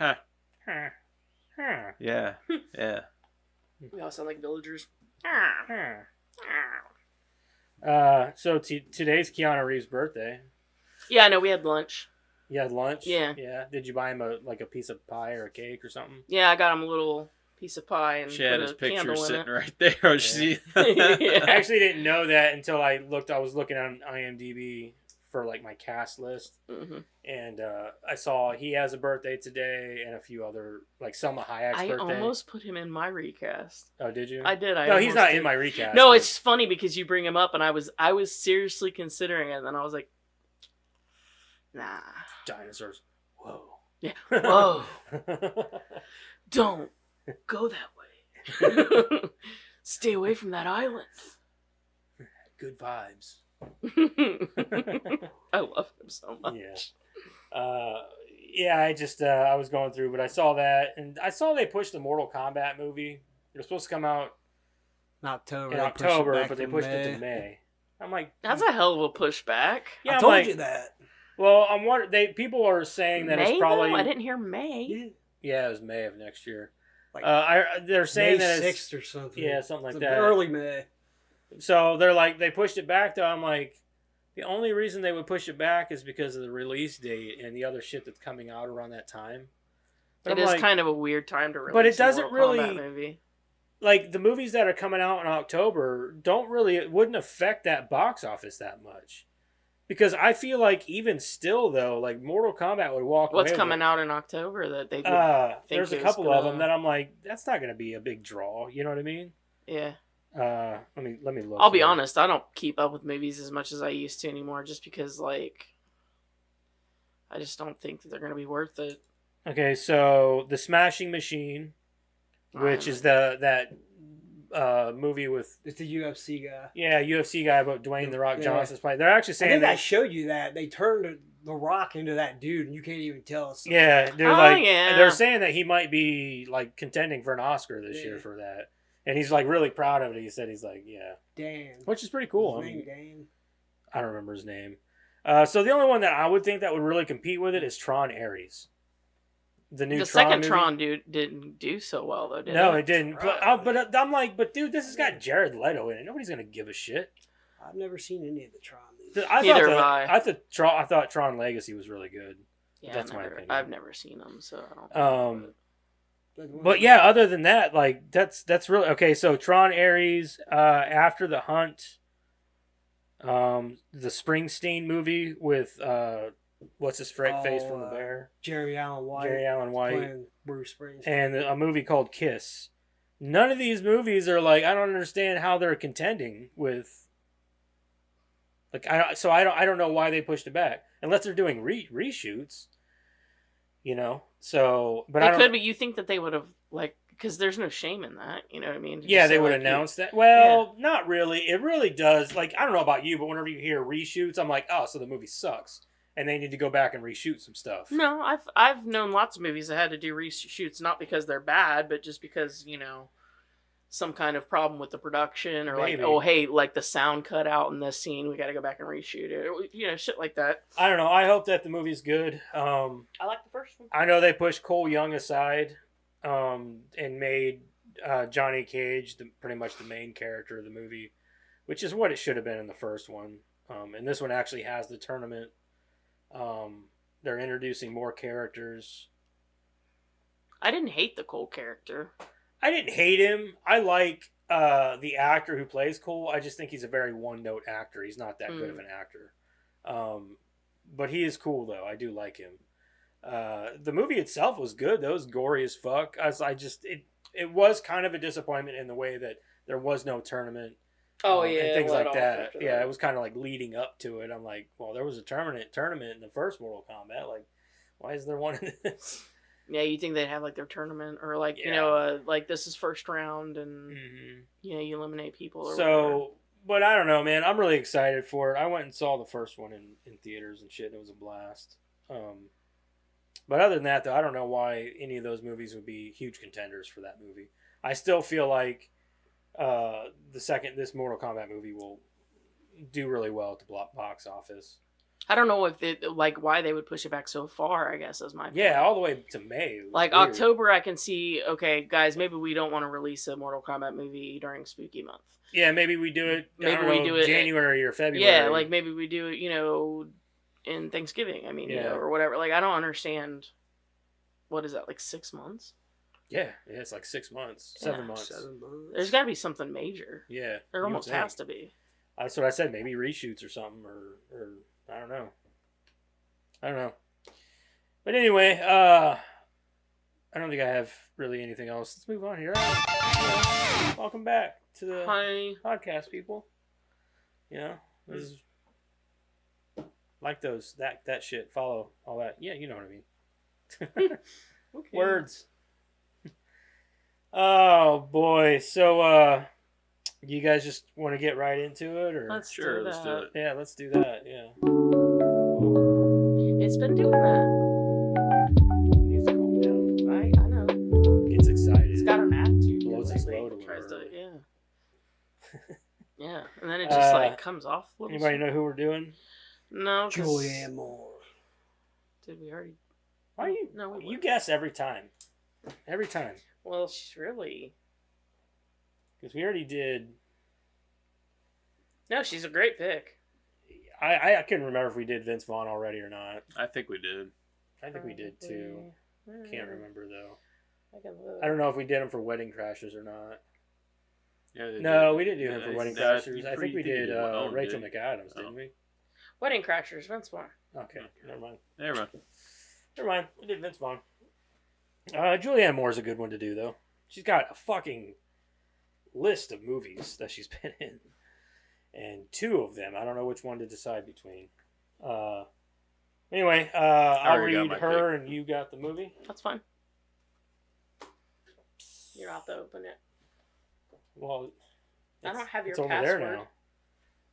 Huh. Huh. Huh. Yeah. Yeah. We all sound like villagers. Huh. So today's Keanu Reeves' birthday. Yeah, I know. We had lunch. You had lunch? Yeah. Yeah. Did you buy him a piece of pie or a cake or something? Yeah, I got him a little piece of pie and She put had a his picture candle in sitting it. right there. Oh, she. Yeah. I actually didn't know that until I was looking on IMDb for like my cast list, Mm-hmm. and I saw he has a birthday today and a few other like Selma Hayek's I birthday. almost put him in my recast. Oh, did you? I did. No, he's not did. in my recast. No, but- it's funny because you bring him up, and I was seriously considering it, and then I was like, nah. dinosaurs. Whoa. Yeah. Whoa. Don't go that way. Stay away from that island. Good vibes. I love him so much. Yeah. I just I was going through, but I saw that, and I saw they pushed the Mortal Kombat movie. It was supposed to come out In October. in They pushed it October, back but they to pushed May. it to May. I'm like, That's a hell of a pushback. yeah, I I'm told like, you that. well, I'm wondering. People are saying that May, it's probably. though? I didn't hear May. Yeah. Yeah, it was May of next year. Like They're saying May that it's 6th or something. yeah, something like It's that. Early May. So they're like they pushed it back though. I'm like, the only reason they would push it back is because of the release date and the other shit that's coming out around that time. But It I'm is like, kind of a weird time to release But it a doesn't Mortal Kombat really- movie. like the movies that are coming out in October it wouldn't affect that box office that much. Because I feel like even still though, like Mortal Kombat would walk What's away coming with, out in October that they would think there's a is couple of gonna- them that I'm like, that's not going to be a big draw. You know what I mean? Yeah. Let me look. I'll be here. honest, I don't keep up with movies as much as I used to anymore just because, like, I just don't think that they're going to be worth it. Okay, so The Smashing Machine, which is that movie with It's the UFC guy. UFC guy about Dwayne the Rock Yeah. Johnson's playing. They're actually I saying think I that. showed you that. They turned the Rock into that dude, and you can't even tell. Us. Yeah, they're Oh, like yeah. they're saying that he might be like contending for an Oscar this year Yeah. for that, and he's like really proud of it. He said he's like Dan. which is pretty cool. I His mean, name Dan. I don't remember his name. So the only one that I would think that would really compete with it is Tron Ares. The new The Tron second movie. Tron didn't do so well, though, did No, it? it didn't. But I'm like, but dude, this has got Jared Leto in it. Nobody's gonna give a shit. I've never seen any of the Tron movies. Neither have I. I thought Tron Legacy was really good. Yeah, That's my opinion. I've never seen them, so I don't know. But yeah, other than that, like that's really okay. So Tron Ares, After the Hunt, the Springsteen movie with what's his face from the Bear, Jerry Allen White. Jerry Allen White, Playing Bruce Springsteen. and a movie called Kiss. None of these movies are like I don't understand how they're contending with. Like I don't know why they pushed it back unless they're doing reshoots. You know, so but I They don't. could, but you think that they would have, like, because there's no shame in that, you know what I mean? Yeah, Just they say, would like, announce that. Well, not really. It really does. Like, I don't know about you, but whenever you hear reshoots, I'm like, oh, so the movie sucks, and they need to go back and reshoot some stuff. No, I've known lots of movies that had to do reshoots, not because they're bad, but just because, you know, some kind of problem with the production, or Maybe. like, oh, hey, like the sound cut out in this scene, we got to go back and reshoot it, or, you know, shit like that. I don't know. I hope that the movie's good. I like the first one. I know they pushed Cole Young aside, and made Johnny Cage pretty much the main character of the movie, which is what it should have been in the first one. And this one actually has the tournament. They're introducing more characters. I didn't hate the Cole character. I didn't hate him. I like the actor who plays Cole. I just think he's a very one-note actor. He's not that good of an actor. But he is cool, though. I do like him. The movie itself was good. That was gory as fuck. It was kind of a disappointment in the way that there was no tournament. Oh, and yeah. things let like off that. after Yeah, it was kind of like leading up to it. I'm like, well, there was a tournament in the first Mortal Kombat. Like, why is there one in this? Yeah, you think they'd have like their tournament, or like, you Yeah. know, like this is first round, and Mm-hmm. you know, you eliminate people. Or So, whatever. but I don't know, man. I'm really excited for it. I went and saw the first one in theaters and shit, and it was a blast. But other than that, though, I don't know why any of those movies would be huge contenders for that movie. I still feel like this Mortal Kombat movie will do really well at the box office. I don't know if it, like, why they would push it back so far, I guess, is my point. Yeah, all the way to May. It was Like, weird. October, I can see, okay, guys, maybe we don't want to release a Mortal Kombat movie during Spooky Month. Yeah, maybe we do it. Maybe we do it January or February. Yeah, like, maybe we do it, in Thanksgiving, Yeah. or whatever. Like, I don't understand, what is that, like 6 months? Yeah, it's like 6 months, 7 months. 7 months. There's got to be something major. Yeah, There you almost would think. has to be. That's what I said. Maybe reshoots or something, or I don't know. But anyway, I don't think I have really anything else. Let's move on here. Welcome back to the Hi. podcast, people. This is like those that shit. Follow all that. Yeah, you know what I mean. Okay. Words. Oh boy. So you guys just want to get right into it, or Let's Sure, do let's that. do it. yeah, let's do that. Yeah. It's been doing that. Needs to calm down. I know. Gets excited. It's got an attitude. Blows his lately. load or Tries to, whatever. yeah. Yeah, and then it just Uh, comes off. A little Anybody know who we're doing? No. 'Cause- Julianne Moore. Did we already? Why you? No, we You weren't. guess every time. Every time. Well, she's really. Because we already did. No, she's a great pick. I couldn't remember if we did Vince Vaughn already or not. I think we did. I think we did too. Can't remember though. I can look. I don't know if we did him for Wedding Crashers or not. Yeah, they No, did. we didn't do him for Yeah, Wedding yeah, Crashers. you I think pretty- we you did one. Oh, Rachel did you? McAdams, Oh. didn't we? Wedding Crashers, Vince Vaughn. Okay, never mind. Never mind. Never mind. We did Vince Vaughn. Julianne Moore's a good one to do though. She's got a fucking list of movies that she's been in, and 2 of them I don't know which one to decide between. Anyway, I'll already got read my her, and you got the movie. That's fine. You're out to open it. Well, I don't have your it's over password. there now.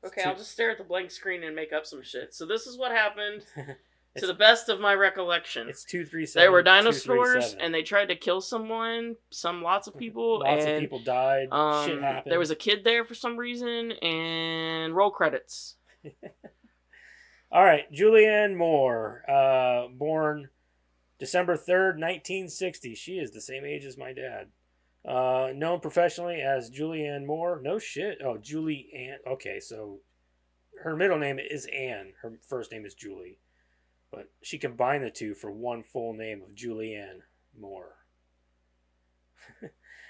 Okay, Two- I'll just stare at the blank screen and make up some shit. So this is what happened, It's- to the best of my recollection. It's 237. There were dinosaurs, 237. and they tried to kill someone. Lots of people. Lots and, of people died. Shit happened. There was a kid there for some reason, and roll credits. All right, Julianne Moore, born December 3rd, 1960. She is the same age as my dad. Known professionally as Julianne Moore. No shit. Oh, Julianne. Okay, so her middle name is Anne. Her first name is Julie. But she combined the two for one full name of Julianne Moore.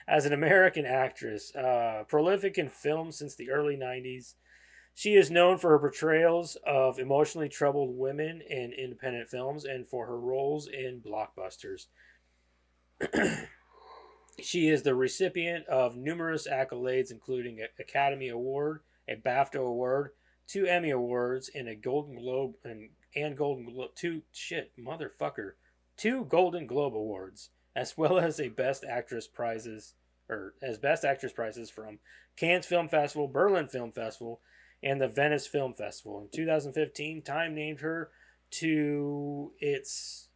As an American actress, prolific in film since the early 90s, she is known for her portrayals of emotionally troubled women in independent films and for her roles in blockbusters. She is the recipient of numerous accolades, including an Academy Award, a BAFTA Award, 2 Emmy Awards, and a Golden Globe and Golden Globe 2 Golden Globe Awards, as well as Best Actress prizes from Cannes Film Festival, Berlin Film Festival, and the Venice Film Festival. In 2015, Time named her to its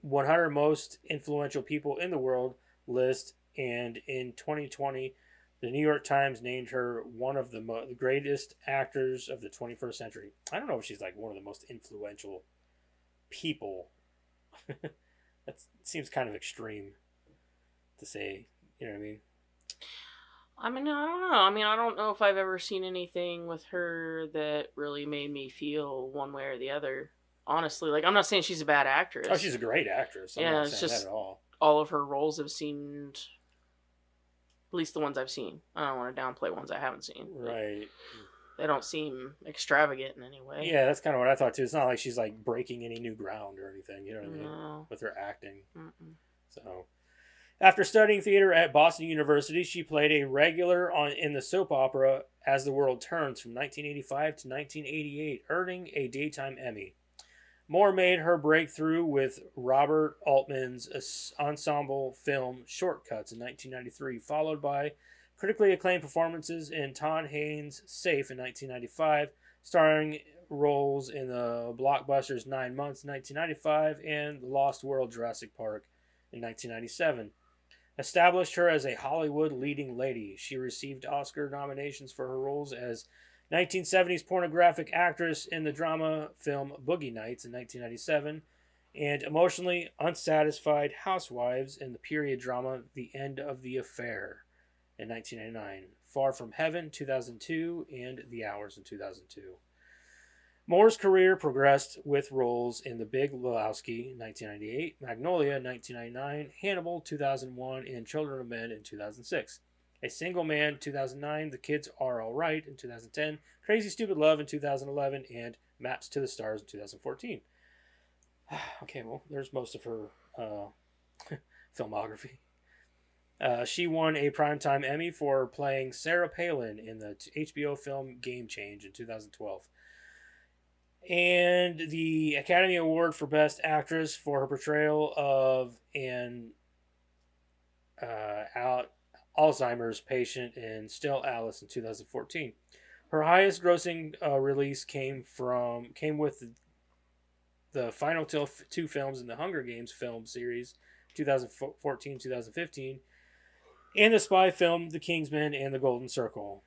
100 most influential people in the world list, and in 2020, the New York Times named her one of the greatest actors of the 21st century. I don't know if she's like one of the most influential people. That seems kind of extreme to say, you know what I mean? I mean, I don't know. I don't know if I've ever seen anything with her that really made me feel one way or the other. Honestly, like, I'm not saying she's a bad actress. Oh, she's a great actress. I'm Yeah, not it's saying just- that at all. All of her roles have seemed, at least the ones I've seen. I don't want to downplay ones I haven't seen. Right. They don't seem extravagant in any way. Yeah, that's kind of what I thought too. It's not like she's like breaking any new ground or anything, you know what I mean? No. With her acting. Mm-mm. So, after studying theater at Boston University, she played a regular in the soap opera As the World Turns from 1985 to 1988, earning a Daytime Emmy. Moore made her breakthrough with Robert Altman's ensemble film Shortcuts in 1993, followed by critically acclaimed performances in Todd Haynes' Safe in 1995, starring roles in the blockbusters 9 Months in 1995 and The Lost World Jurassic Park in 1997. Established her as a Hollywood leading lady. She received Oscar nominations for her roles as 1970s pornographic actress in the drama film Boogie Nights in 1997, and emotionally unsatisfied housewives in the period drama The End of the Affair in 1999, Far From Heaven 2002, and The Hours in 2002. Moore's career progressed with roles in The Big Lebowski 1998, Magnolia 1999, Hannibal 2001, and Children of Men in 2006. A Single Man 2009, The Kids Are Alright in 2010, Crazy Stupid Love in 2011, and Maps to the Stars in 2014. Okay, well, there's most of her filmography. She won a Primetime Emmy for playing Sarah Palin in the HBO film Game Change in 2012. And the Academy Award for Best Actress for her portrayal of an Alzheimer's patient in Still Alice in 2014. Her highest grossing release came with the final two films in the Hunger Games film series, 2014-2015, and the spy film The Kingsman and The Golden Circle,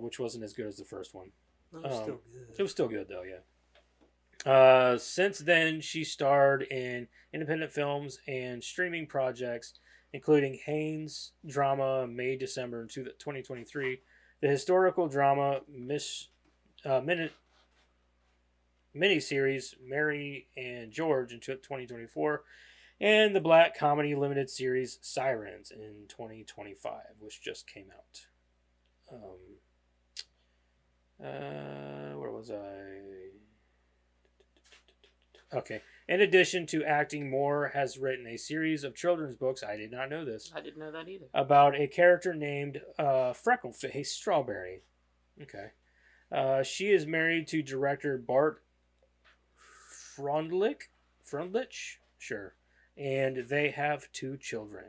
which wasn't as good as the first one. That was still good. It was still good though, yeah. Since then, she starred in independent films and streaming projects, including Haynes drama May-December 2023, the historical drama miniseries Mary and George in 2024, and the black comedy limited series Sirens in 2025, which just came out. Where was I? Okay. In addition to acting, Moore has written a series of children's books. I did not know this. I didn't know that either. About a character named Freckleface Strawberry. Okay. She is married to director Bart Frundlich? Sure. And they have 2 children.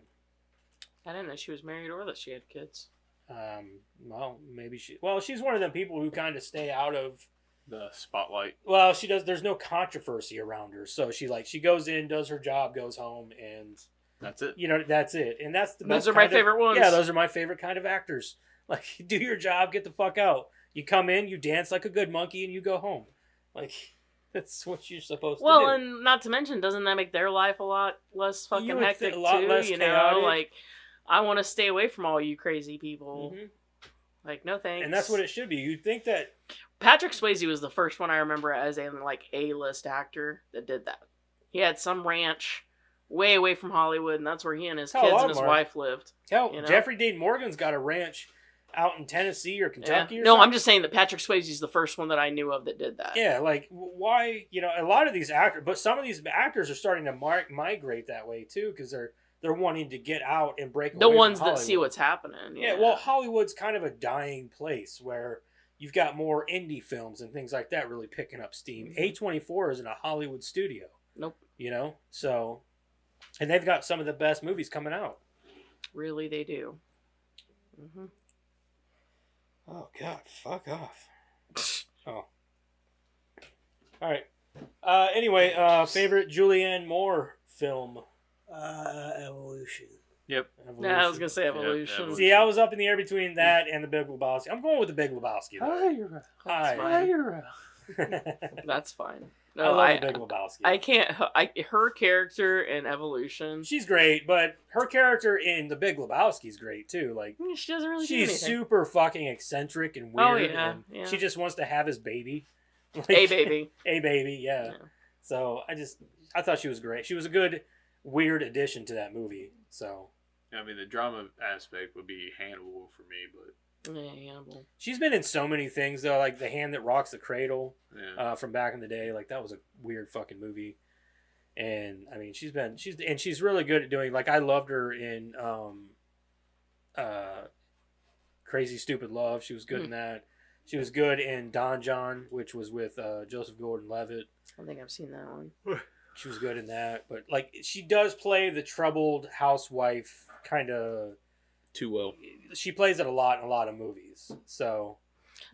I didn't know she was married or that she had kids. Well, maybe she's one of them people who kind of stay out of The spotlight. Well, she does. There's no controversy around her, so she goes in, does her job, goes home, and That's it. that's it. And that's the Those best are my kind of- favorite ones. Yeah, those are my favorite kind of actors. Like, do your job, get the fuck out. You come in, you dance like a good monkey, and you go home. Like, that's what you're supposed to do. Well, and not to mention, doesn't that make their life a lot less fucking You would hectic think a lot too? less You know, chaotic. like I want to stay away from all you crazy people. Mhm. Like, no thanks. And that's what it should be. You'd think that. Patrick Swayze was the first one I remember as a A-list actor that did that. He had some ranch way away from Hollywood, and that's where he and his Hell, kids and his Mark. wife lived. Hell, You know? Jeffrey Dean Morgan's got a ranch out in Tennessee or Kentucky or No, something. I'm just saying that Patrick Swayze's the first one that I knew of that did that. Yeah, like, why, a lot of these actors, but some of these actors are starting to migrate that way, too, because they're wanting to get out and break The away ones from that see Hollywood. what's happening. Yeah, well, Hollywood's kind of a dying place where you've got more indie films and things like that really picking up steam. A24 isn't a Hollywood studio. Nope. So, and they've got some of the best movies coming out. Really, they do. Mm-hmm. Oh, God, fuck off. Oh. All right. Anyway, favorite Julianne Moore film? Evolution. Yep. No, I was gonna say Evolution. Evolution. See, I was up in the air between that and the Big Lebowski. I'm going with the Big Lebowski. Though. That's fine. That's fine. I No, love the Big Lebowski. I can't. Her character in Evolution. She's great, but her character in the Big Lebowski is great too. Like, She doesn't really do she's anything. super fucking eccentric and weird. Oh, yeah, and yeah. She just wants to have his baby. Like, Hey, baby. A baby, yeah. Yeah. So I thought she was great. She was a good weird addition to that movie. So I mean, the drama aspect would be Hannibal for me, but Yeah, Hannibal. she's been in so many things though, like The Hand That Rocks the Cradle yeah. from back in the day. Like, that was a weird fucking movie. And I mean, she's really good at doing, like, I loved her in Crazy Stupid Love. She was good in that. She was good in Don John, which was with Joseph Gordon-Levitt. I think I've seen that one. She was good in that. But, like, she does play the troubled housewife kind of. Too well. She plays it a lot in a lot of movies. So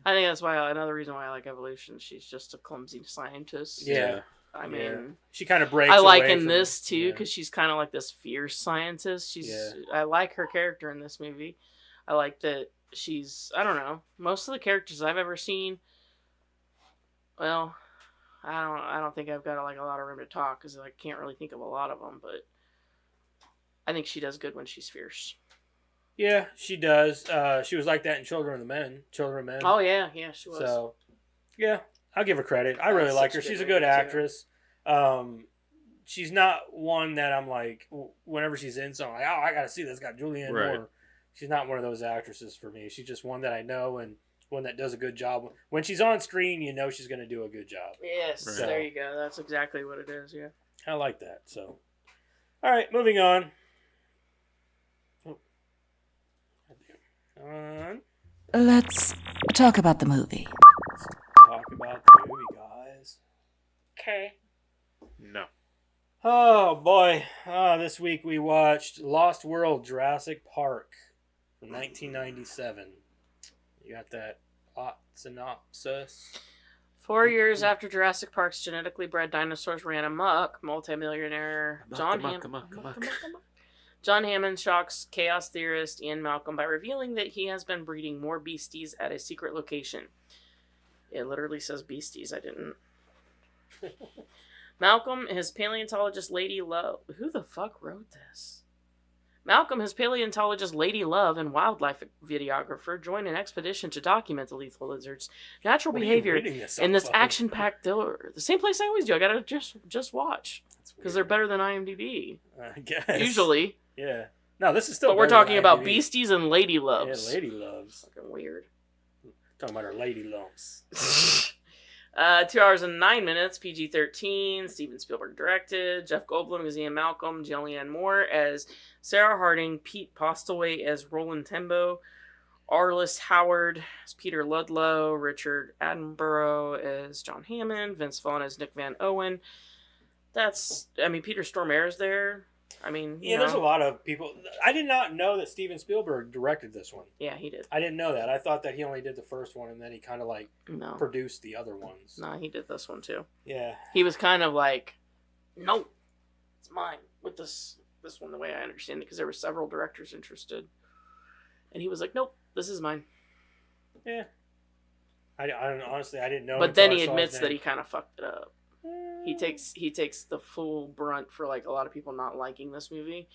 I think that's why another reason why I like Evolution. She's just a clumsy scientist. yeah, I mean, she kind of breaks. I like away in from- this too yeah. because she's kind of like this fierce scientist. Yeah. I like her character in this movie. I like that she's, I don't know, most of the characters I've ever seen, well, I don't think I've got like a lot of room to talk because I can't really think of a lot of them, but I think she does good when she's fierce. Yeah, she does. She was like that in Children of Men. Oh yeah, she was. So, yeah, I'll give her credit. I really like her. She's a good actress. She's not one that I'm like, whenever she's in something, like, oh, I gotta see this. Got Julianne Moore. She's not one of those actresses for me. She's just one that I know and one that does a good job. When she's on screen, you know she's going to do a good job. Yes, so, there you go. That's exactly what it is, yeah. I like that. So, all right, moving on. Let's talk about the movie. Let's talk about the movie, guys. Okay. No. Oh, boy. This week we watched Lost World Jurassic Park from 1997. You got that hot synopsis? 4 years after Jurassic Park's genetically bred dinosaurs ran amok, multimillionaire John Hammond shocks chaos theorist Ian Malcolm by revealing that he has been breeding more beasties at a secret location. It literally says beasties. I didn't. Malcolm, his paleontologist Lady Love. Who the fuck wrote this? Malcolm, his paleontologist Lady Love, and wildlife videographer join an expedition to document the lethal lizard's natural behavior in this action-packed thriller. The same place I always do. I gotta just watch because they're better than IMDb. I guess. Usually. Yeah. No, this is still. But we're talking about beasties and lady loves. Yeah, lady loves. Fucking weird. Talking about our lady lumps. 2 hours and 9 minutes, PG-13, Steven Spielberg directed, Jeff Goldblum as Ian Malcolm, Julianne Moore as Sarah Harding, Pete Postlewaite as Roland Tembo, Arliss Howard as Peter Ludlow, Richard Attenborough as John Hammond, Vince Vaughn as Nick Van Owen. Peter Stormare's there. There's a lot of people. I did not know that Steven Spielberg directed this one. Yeah, he did. I didn't know that. I thought that he only did the first one and then he kind of produced the other ones. No, he did this one too. Yeah. He was kind of like, nope, it's mine with this one, the way I understand it, because there were several directors interested. And he was like, nope, this is mine. Yeah. I honestly, I didn't know. But then he admits that he kind of fucked it up. He takes the full brunt for like a lot of people not liking this movie,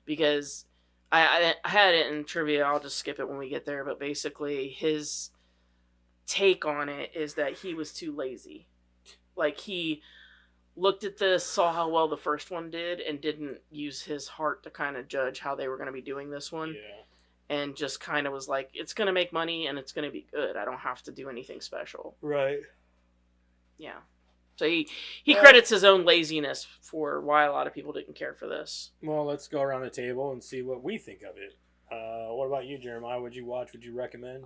because I had it in trivia. I'll just skip it when we get there. But basically, his take on it is that he was too lazy. Like, he looked at this, saw how well the first one did, and didn't use his heart to kind of judge how they were going to be doing this one. Yeah. And just kind of was like, it's going to make money and it's going to be good. I don't have to do anything special. Right. Yeah. So he credits his own laziness for why a lot of people didn't care for this. Well, let's go around the table and see what we think of it. What about you, Jeremiah? Would you watch? Would you recommend?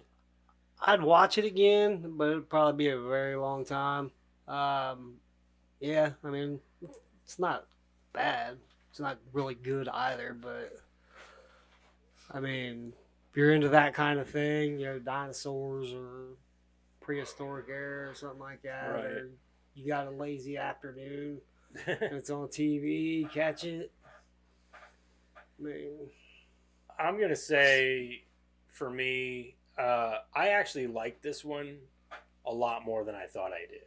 I'd watch it again, but it'd probably be a very long time. Yeah, it's not bad. It's not really good either, but if you're into that kind of thing, dinosaurs or prehistoric era or something like that, right. Or you got a lazy afternoon and it's on TV, catch it. I'm going to say, for me, I actually liked this one a lot more than I thought I did.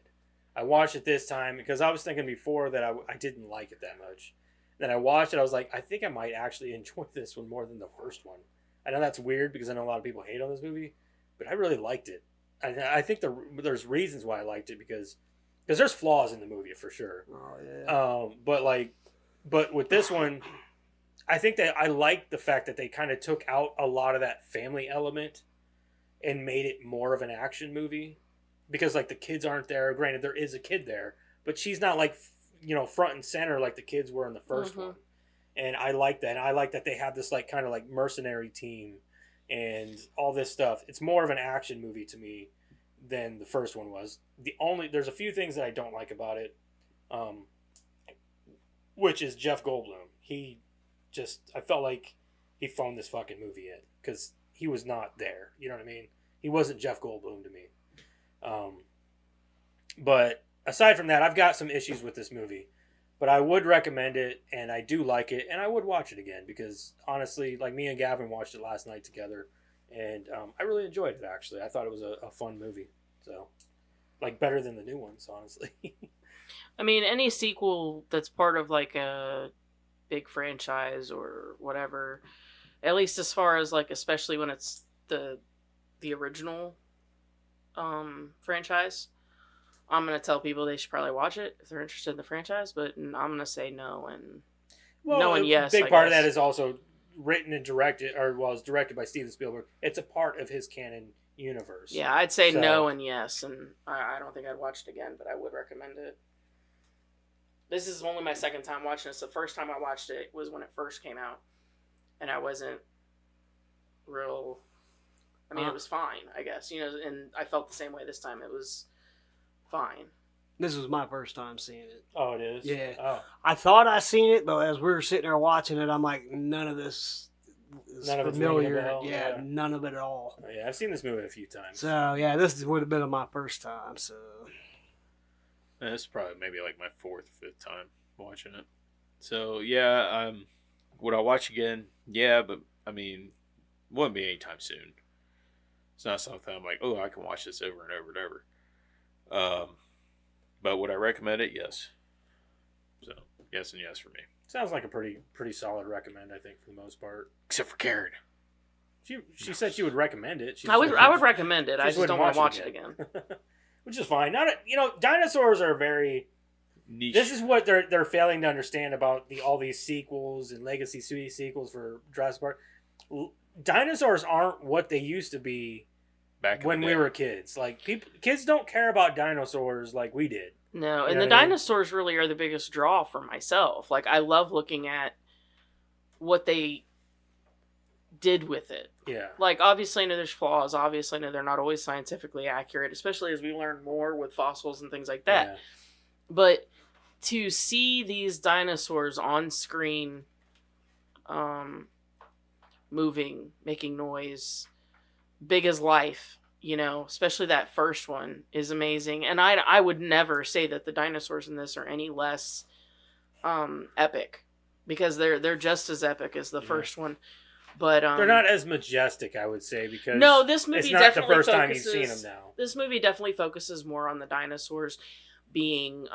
I watched it this time because I was thinking before that I didn't like it that much. Then I watched it, I was like, I think I might actually enjoy this one more than the first one. I know that's weird because I know a lot of people hate on this movie, but I really liked it. I think there's reasons why I liked it because there's flaws in the movie for sure. Oh yeah. But with this one, I think that I liked the fact that they kind of took out a lot of that family element and made it more of an action movie, because like the kids aren't there. Granted, there is a kid there, but she's not like front and center like the kids were in the first one. And I like that. And I like that they have this like kind of like mercenary team and all this stuff. It's more of an action movie to me than the first one was. There's a few things that I don't like about it, which is Jeff Goldblum. I felt like he phoned this fucking movie in because he was not there. You know what I mean? He wasn't Jeff Goldblum to me. But aside from that, I've got some issues with this movie. But I would recommend it, and I do like it, and I would watch it again because honestly, like me and Gavin watched it last night together, and I really enjoyed it. Actually, I thought it was a fun movie. So, like better than the new ones, honestly. I mean, any sequel that's part of like a big franchise or whatever, at least as far as like, especially when it's the original franchise, I'm gonna tell people they should probably watch it if they're interested in the franchise. But I'm gonna say no and no and yes. Big I part of guess. that is also written and directed, or it's directed by Steven Spielberg. It's a part of his canon universe. Yeah, I'd say So- no and yes, and I don't think I'd watch it again, but I would recommend it. This is only my second time watching this. The first time I watched it was when it first came out, and I wasn't real. I mean, it was fine, I guess, and I felt the same way this time. It was fine. This was my first time seeing it. Oh, it is. Yeah. Oh, I thought I seen it, but as we were sitting there watching it, I'm like, none of this is None of it's ringing a familiar. bell, Yeah, yeah. none of it at all. yeah. I've seen this movie a few times. So yeah, this would have been my first time. So It's probably maybe like my 4th, 5th time watching it. So yeah, would I watch again? Yeah, but I mean, wouldn't be anytime soon. It's not something I'm like, oh, I can watch this over and over and over. But would I recommend it? Yes. So yes and yes for me. Sounds like a pretty solid recommend, I think, for the most part. Except for Karen. She said she would recommend it. I would recommend it. I just wouldn't don't want to watch it again. Which is fine. Dinosaurs are very. Niche. This is what they're failing to understand about all these sequels and legacy sequels for Jurassic Park. Dinosaurs aren't what they used to be back in when the we day. were kids. Like kids don't care about dinosaurs like we did. No, You and know the what I mean? dinosaurs really are the biggest draw for myself. Like, I love looking at what they did with it. Yeah. Like, obviously I know there's flaws. Obviously I know they're not always scientifically accurate, especially as we learn more with fossils and things like that. Yeah. But to see these dinosaurs on screen, moving, making noise, big as life, especially that first one is amazing. And I would never say that the dinosaurs in this are any less epic, because they're just as epic as the first one. But They're not as majestic, I would say, because no, this movie it's not definitely the first time focuses, you've seen them now. This movie definitely focuses more on the dinosaurs being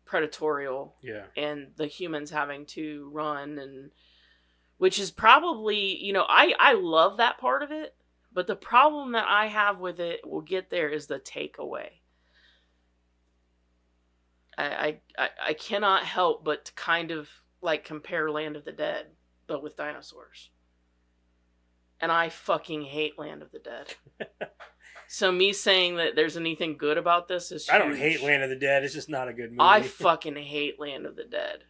predatorial, Yeah. and the humans having to run, and which is probably, I love that part of it, but the problem that I have with it, we'll get there, is the takeaway. I cannot help but to kind of like compare Land of the Dead, but with dinosaurs. And I fucking hate Land of the Dead. So me saying that there's anything good about this is huge. I don't hate Land of the Dead. It's just not a good movie. I fucking hate Land of the Dead.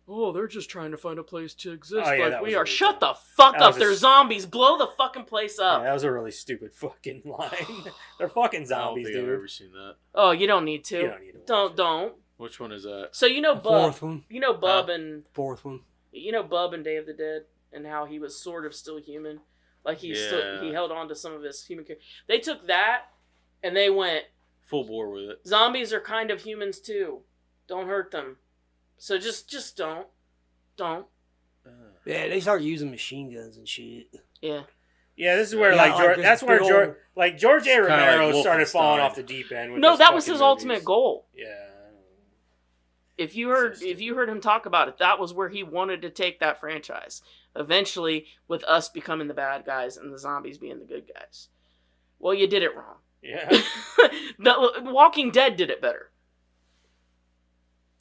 Oh, they're just trying to find a place to exist Oh, yeah, like that we was are. really Shut dumb. the fuck That up. was a They're s- zombies. Blow the fucking place Yeah, up. that was a really stupid fucking line. They're fucking I don't zombies, think I've dude. ever seen that. Oh, you don't need to. You don't need to watch it. Don't. Which one is that? So Bub. fourth one, Bub and fourth one. Bub and Day of the Dead, and how he was sort of still human. Like he held on to some of his human character. They took that and they went, Full bore with it. zombies are kind of humans too. Don't hurt them. So just don't. Don't. Yeah, they start using machine guns and shit. Yeah. Yeah, this is where Yeah, like this that's where big George, old- George A. It's kinda Romero like started falling Wolfenstein. off the deep end. With No, his that was fucking his movies. ultimate goal. Yeah. If you So heard him talk about it, that was where he wanted to take that franchise. Eventually, with us becoming the bad guys and the zombies being the good guys. Well, you did it wrong. Yeah. The Walking Dead did it better.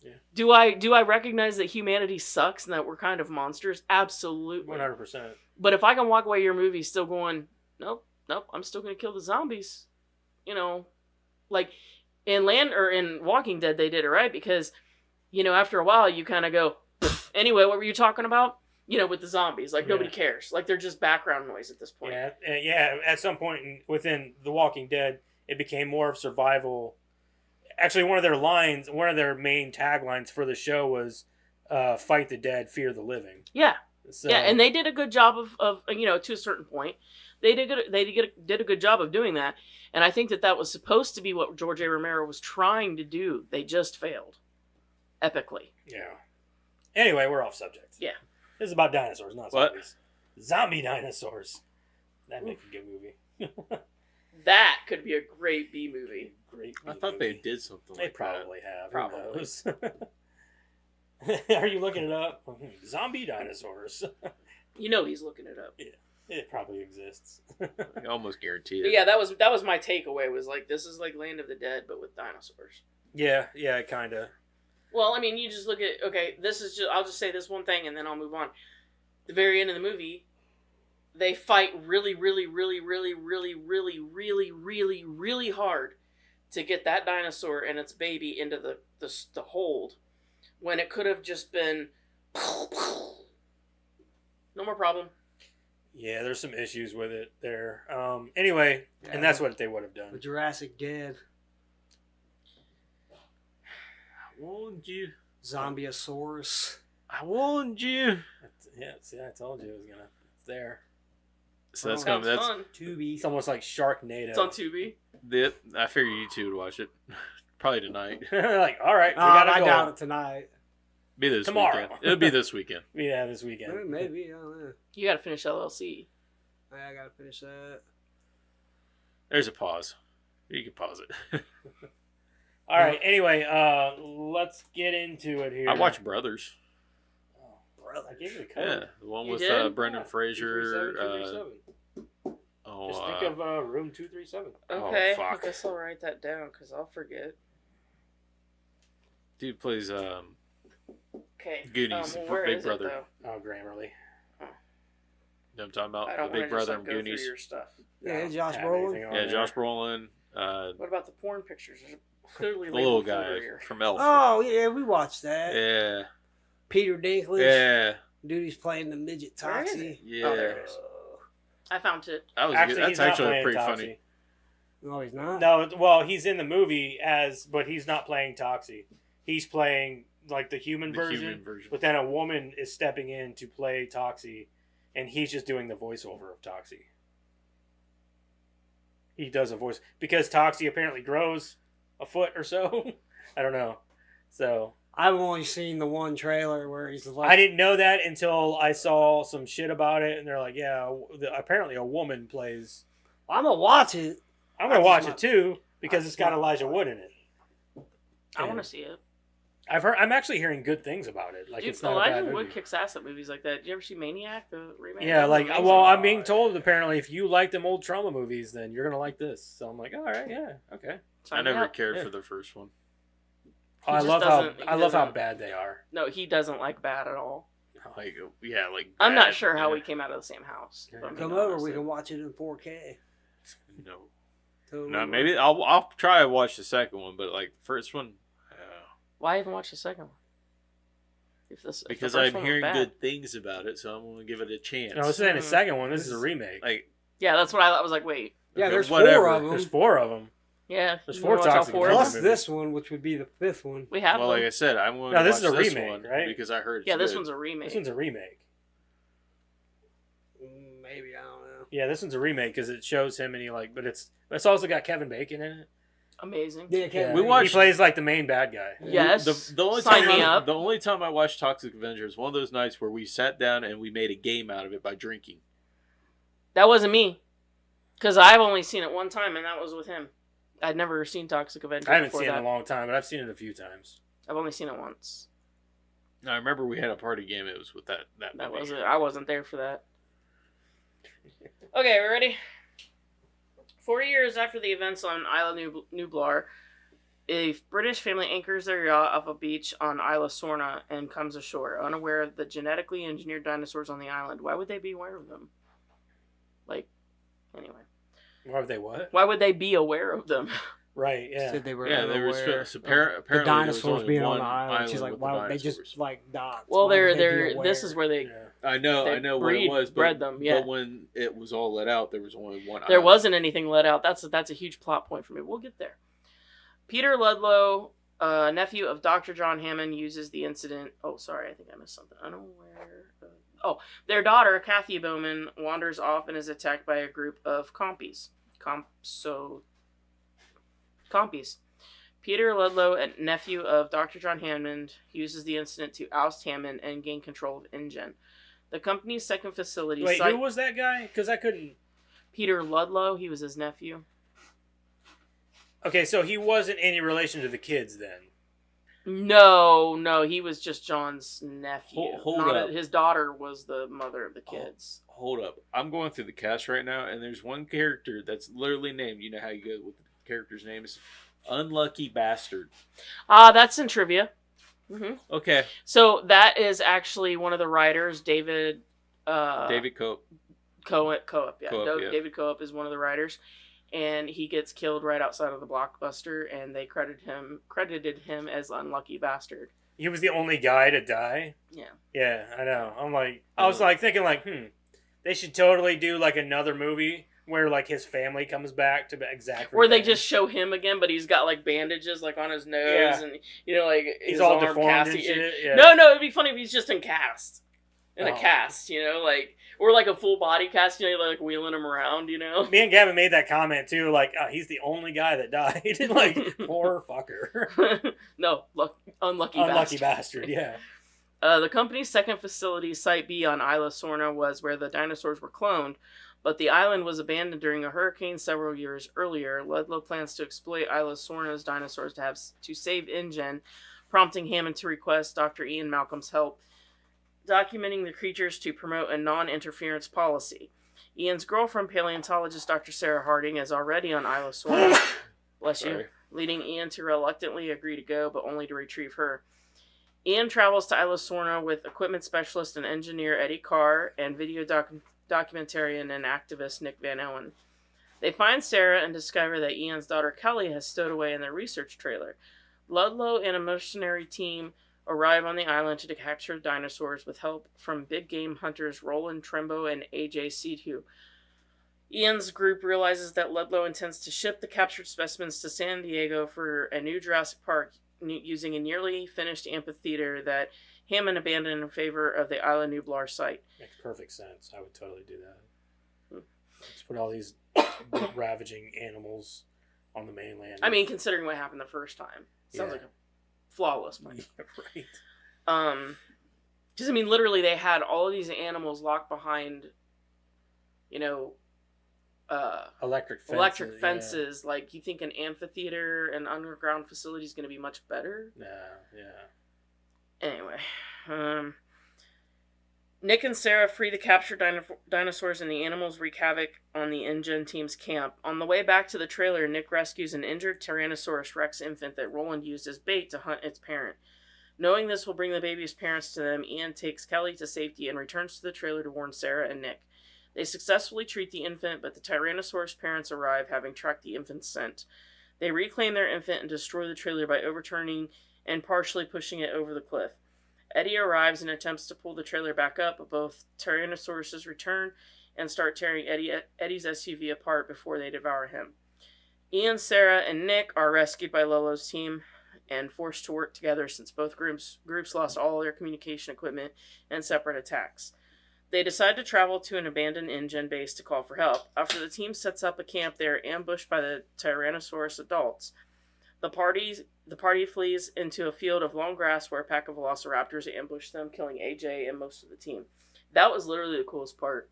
Yeah. Do I recognize that humanity sucks and that we're kind of monsters? Absolutely. 100%. But if I can walk away your movie still going, nope, I'm still gonna kill the zombies. Like in Walking Dead they did it right, because after a while you kind of go, anyway, what were you talking about? With the zombies, like nobody Yeah. cares. Like they're just background noise at this point. Yeah. At some point within The Walking Dead, it became more of survival. Actually, one of their main taglines for the show was "Fight the dead, fear the living." Yeah. So, Yeah, and they did a good job of to a certain point. They did a good job of doing that, and I think that was supposed to be what George A. Romero was trying to do. They just failed, epically. yeah. Anyway, we're off subject. Yeah. This is about dinosaurs, not What? zombies. Zombie dinosaurs. That'd make a good movie. That could be a great B movie. Great. I thought they did something They like probably have. Probably. Who knows? Are you looking it up? Zombie dinosaurs. You know he's looking it up. It probably exists. that. I almost guarantee But it. yeah, that was my takeaway. Was like this is like Land of the Dead, but with dinosaurs. Yeah, kind of. Well, I mean, you just look at this is just I'll just say this one thing and then I'll move on. The very end of the movie, they fight really, really, really, really, really, really, really, really, really hard to get that dinosaur and its baby into the hold, when it could have just been no more problem. Yeah, there's some issues with it there. Anyway, Yeah. and that's what they would have The done. Jurassic Dead, I warned you. Zombieosaurus. I warned you. Yeah, see, I told you it was gonna. It's there. So that's Sounds coming. That's fun. Tubi. It's almost like Sharknado. It's on Tubi. I figure you two would watch it. Probably tonight. Like, all right, we Oh, gotta I go. doubt it tonight. Be this Tomorrow. weekend. It'll be this weekend. Yeah, this weekend. Maybe. I don't know. You got to finish LLC. I gotta finish that. There's a pause. You can pause it. All right. Anyway, let's get into it here. I watched Brothers. Oh, brother, I gave you the code. Yeah, the one You with did? Brendan Fraser. 237. Oh, Just think of room 237. Oh, Okay, fuck. I guess I'll write that down because I'll forget. dude plays Okay. Goonies, where Big is Brother. it, though? Oh, Grammarly. You know what I'm talking about? I The don't Big want to Brother just and go Goonies. through your stuff. Yeah, Don't Josh have Brolin. anything on Yeah, there. Josh Brolin. What about the porn pictures? There's clearly The little labeled guy folder here. from Elf. Oh yeah, we watched that. Yeah, Peter Dinklage. yeah, Dude, he's playing the midget Where is Toxie. it? yeah. Oh, there it is. I found it. That was Actually, good. he's That's not actually playing pretty Toxie. funny. No, he's not. No, well, he's in the movie but he's not playing Toxie. He's playing like the human The version. human version. But then a woman is stepping in to play Toxie, and he's just doing the voiceover of Toxie. He does a voice because Toxie apparently grows a foot or so. I don't know. So I've only seen the one trailer where he's like, I didn't know that until I saw some shit about it, and they're like, "Yeah, apparently a woman plays." I'm gonna watch it. I'm gonna I watch just it too because I it's got just- Elijah Wood in it. I And want to see it. I'm actually hearing good things about it. Like Dude, it's not a bad Elijah movie. Wood kicks ass at movies like that. Did you ever see Maniac, the remake? Yeah, That was like amazing. well, I'm being told apparently if you like them old trauma movies, then you're gonna like this. So I'm like, all right, yeah, okay. Sign I me never up. cared Yeah. for the first one. I just love doesn't- he I love how doesn't- bad they are. No, he doesn't like bad at all. Like, yeah, like. I'm not bad, sure how yeah. we came out of the same house. if I'm being Come over, honest. we can watch it in 4K. No, Totally no, worth maybe it. I'll try to watch the second one, but like the first one, Why even watch the second one? If the because first I'm one was hearing bad. good things about it, so I'm gonna give it a chance. No, this isn't a second one. This is a remake. Like, Yeah, that's what I was like. Wait, Yeah, there's whatever. 4 of them. There's 4 of them. yeah, There's you 4 wanna watch all Toxic 4 of Avenger Plus them? movies. this one, which would be the 5th one. We have well, them. like I said, I'm going No, to this watch is a this remake, one right? because I heard. It's Yeah, this good. one's a remake. This one's a remake. Maybe, I don't know. Yeah, this one's a remake because it shows him and he like, but it's also got Kevin Bacon in it. Amazing. Yeah, Kevin We Bacon. watched- He plays like the main bad guy. Yes. The only Sign time me up. The only time I watched Toxic Avenger is one of those nights where we sat down and we made a game out of it by drinking. That wasn't me, because I've only seen it one time, and that was with him. I'd never seen Toxic Avenger I haven't before seen it that. in a long time, but I've seen it a few times. I've only seen it once. I remember we had a party game. It was with that That movie. was it. I wasn't there for that. Okay, we ready? 4 years after the events on Isla Nublar, a British family anchors their yacht off a beach on Isla Sorna and comes ashore, unaware of the genetically engineered dinosaurs on the island. Why would they be aware of them? Like, anyway. Why would they what? Why would they be aware of them? Right, yeah. Said they were Yeah, they were unaware apparently the dinosaurs there was only being on one the island. She's like, with why the would they just dinosaurs. like docked? Well, Why would they they're be this is aware? where they Yeah. I know what it was, but, bred them, yeah. But when it was all let out, there was only one. There island. wasn't anything let out. That's a huge plot point for me. We'll get there. Peter Ludlow, nephew of Dr. John Hammond, uses the incident. Oh, sorry, I think I missed something. Unaware. Their daughter, Kathy Bowman, wanders off and is attacked by a group of compies. Compies. Peter Ludlow, a nephew of Dr. John Hammond, uses the incident to oust Hammond and gain control of InGen. The company's second facility. Wait, who was that guy? Because I couldn't. Peter Ludlow, he was his nephew. Okay, so he wasn't any relation to the kids then. No, he was just John's nephew. Hold up. His daughter was the mother of the kids. Hold up. I'm going through the cast right now, and there's one character that's literally named, you know how you go with the character's name is Unlucky Bastard. That's in trivia. Mm-hmm. Okay. So that is actually one of the writers, David Cope. Cope, yeah. Cope, yeah. David Cope is one of the writers, and he gets killed right outside of the blockbuster, and they credited him as Unlucky Bastard. He was the only guy to die? Yeah. Yeah, I know. I was like thinking like, they should totally do like another movie where like his family comes back to exact where they revenge. just show him again, but he's got like bandages like on his nose, and like he's his all arm deformed cast. and shit. Yeah. No, it'd be funny if he's just in a cast, like or like a full body cast, like wheeling him around, Me and Gavin made that comment too, like, he's the only guy that died. Like, poor fucker. No, unlucky bastard, yeah. The company's second facility, Site B on Isla Sorna, was where the dinosaurs were cloned, but the island was abandoned during a hurricane several years earlier. Ludlow plans to exploit Isla Sorna's dinosaurs to save InGen, prompting Hammond to request Dr. Ian Malcolm's help, documenting the creatures to promote a non-interference policy. Ian's girlfriend, paleontologist Dr. Sarah Harding, is already on Isla Sorna, bless you, leading Ian to reluctantly agree to go, but only to retrieve her. Ian travels to Isla Sorna with equipment specialist and engineer Eddie Carr and video documentarian and activist Nick Van Owen. They find Sarah and discover that Ian's daughter Kelly has stowed away in their research trailer. Ludlow and a mercenary team arrive on the island to capture dinosaurs with help from big game hunters Roland Trembo and AJ Seedhu. Ian's group realizes that Ludlow intends to ship the captured specimens to San Diego for a new Jurassic Park using a nearly finished amphitheater that Hammond abandoned in favor of the Isla Nublar site. Makes perfect sense. I would totally do that. Let's put all these ravaging animals on the mainland. I mean, considering what happened the first time. Sounds like a flawless plan. Yeah, right. Because, I mean, literally they had all of these animals locked behind, electric fences. Yeah. Like, you think an amphitheater and underground facility is going to be much better? Yeah. Anyway, Nick and Sarah free the captured dinosaurs, and the animals wreak havoc on the InGen team's camp. On the way back to the trailer, Nick rescues an injured Tyrannosaurus Rex infant that Roland used as bait to hunt its parent. Knowing this will bring the baby's parents to them, Ian takes Kelly to safety and returns to the trailer to warn Sarah and Nick. They successfully treat the infant, but the Tyrannosaurus parents arrive, having tracked the infant's scent. They reclaim their infant and destroy the trailer by overturning and partially pushing it over the cliff. Eddie arrives and attempts to pull the trailer back up, but both Tyrannosauruses return and start tearing Eddie's SUV apart before they devour him. Ian, Sarah, and Nick are rescued by Lolo's team and forced to work together since both groups lost all their communication equipment in separate attacks. They decide to travel to an abandoned InGen base to call for help. After the team sets up a camp, they are ambushed by the Tyrannosaurus adults. The party flees into a field of long grass where a pack of velociraptors ambush them, killing AJ and most of the team. That was literally the coolest part,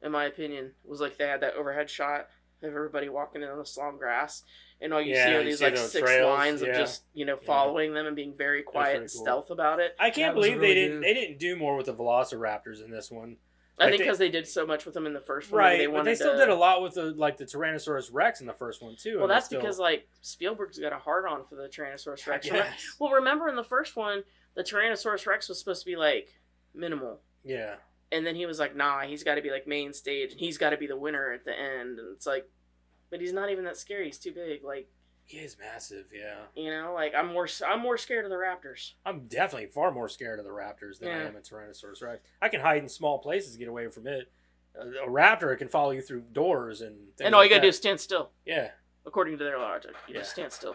in my opinion. Was like they had that overhead shot of everybody walking in this long grass, and all you see are these like 6 trails, lines of just following them and being very quiet and stealth about it. I can't believe they didn't do more with the velociraptors in this one. I think because they did so much with them in the first one. Right, but they still did a lot with the Tyrannosaurus Rex in the first one, too. Well, that's because, Spielberg's got a hard-on for the Tyrannosaurus Rex. Well, remember in the first one, the Tyrannosaurus Rex was supposed to be, minimal. Yeah. And then he was like, nah, he's got to be, main stage, and he's got to be the winner at the end. And it's like, but he's not even that scary. He's too big. He is massive, yeah. I'm more scared of the raptors. I'm definitely far more scared of the raptors than I am a Tyrannosaurus Rex. I can hide in small places, get away from it. A raptor can follow you through doors and things. And all you gotta do is stand still. Yeah. According to their logic, you just stand still.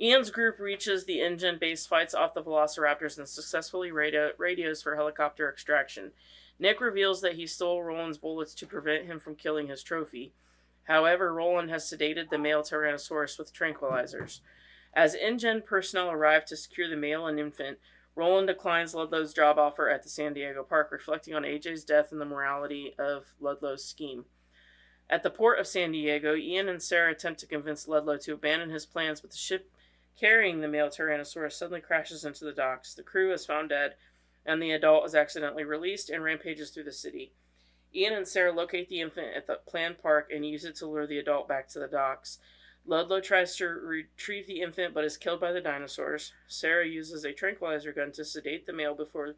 Ian's group reaches the InGen base, fights off the velociraptors, and successfully radios for helicopter extraction. Nick reveals that he stole Roland's bullets to prevent him from killing his trophy. However, Roland has sedated the male Tyrannosaurus with tranquilizers. As InGen personnel arrive to secure the male and infant, Roland declines Ludlow's job offer at the San Diego park, reflecting on AJ's death and the morality of Ludlow's scheme. At the port of San Diego, Ian and Sarah attempt to convince Ludlow to abandon his plans, but the ship carrying the male Tyrannosaurus suddenly crashes into the docks. The crew is found dead, and the adult is accidentally released and rampages through the city. Ian and Sarah locate the infant at the planned park and use it to lure the adult back to the docks. Ludlow tries to retrieve the infant but is killed by the dinosaurs. Sarah uses a tranquilizer gun to sedate the male before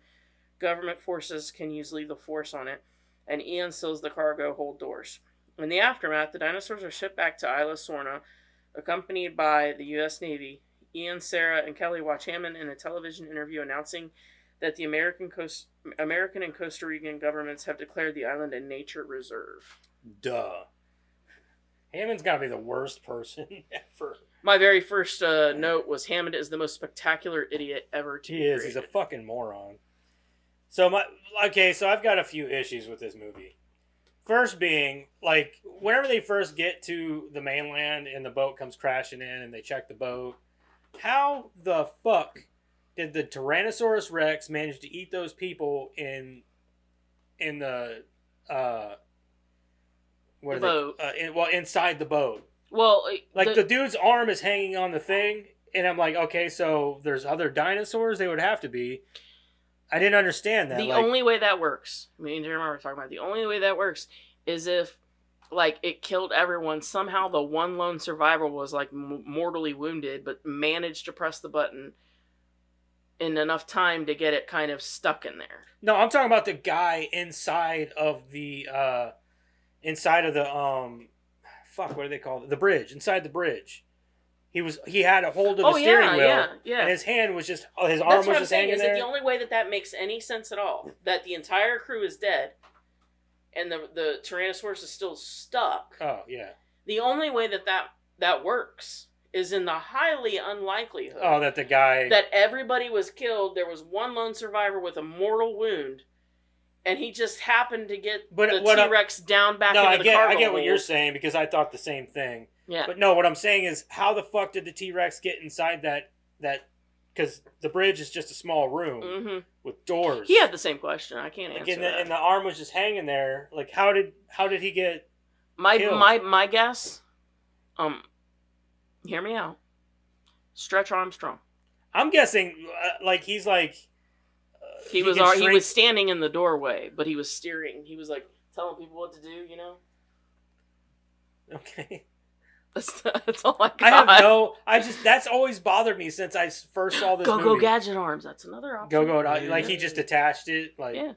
government forces can use lethal force on it, and Ian seals the cargo hold doors. In the aftermath, the dinosaurs are shipped back to Isla Sorna, accompanied by the U.S. Navy. Ian, Sarah, and Kelly watch Hammond in a television interview announcing that the American and Costa Rican governments have declared the island a nature reserve. Duh. Hammond's got to be the worst person ever. My very first note was Hammond is the most spectacular idiot ever to be created. He's a fucking moron. So I've got a few issues with this movie. First being, like, whenever they first get to the mainland and the boat comes crashing in and they check the boat, how the fuck did the Tyrannosaurus Rex manage to eat those people in the boat? Inside the boat. Well, the dude's arm is hanging on the thing, and I'm like, okay, so there's other dinosaurs. They would have to be. I didn't understand that. The only way that works, me and Jeremiah were talking about, the only way that works is if, like, it killed everyone. Somehow the one lone survivor was, like, mortally wounded, but managed to press the button in enough time to get it kind of stuck in there. No, I'm talking about the guy inside of the, what do they call it? The bridge, inside the bridge. He had a hold of the steering wheel, and his hand was just, his arm was just hanging there. That's the only way that makes any sense at all. That the entire crew is dead, and the Tyrannosaurus is still stuck. Oh, yeah. The only way that works is in the highly unlikelihood. Oh, that the guy... That everybody was killed, there was one lone survivor with a mortal wound, and he just happened to get the T-Rex down back into the cargo I get what hold. you're saying, because I thought the same thing. Yeah. But no, what I'm saying is, how the fuck did the T-Rex get inside that because the bridge is just a small room with doors. He had the same question. I can't answer that. And the arm was just hanging there. Like, how did he get killed? My guess, hear me out. Stretch Armstrong. I'm guessing, he's like... he was standing in the doorway, but he was steering. He was, like, telling people what to do, you know? Okay. That's all I got. That's always bothered me since I first saw this movie. Go gadget arms. That's another option. Like he just attached it. Yeah.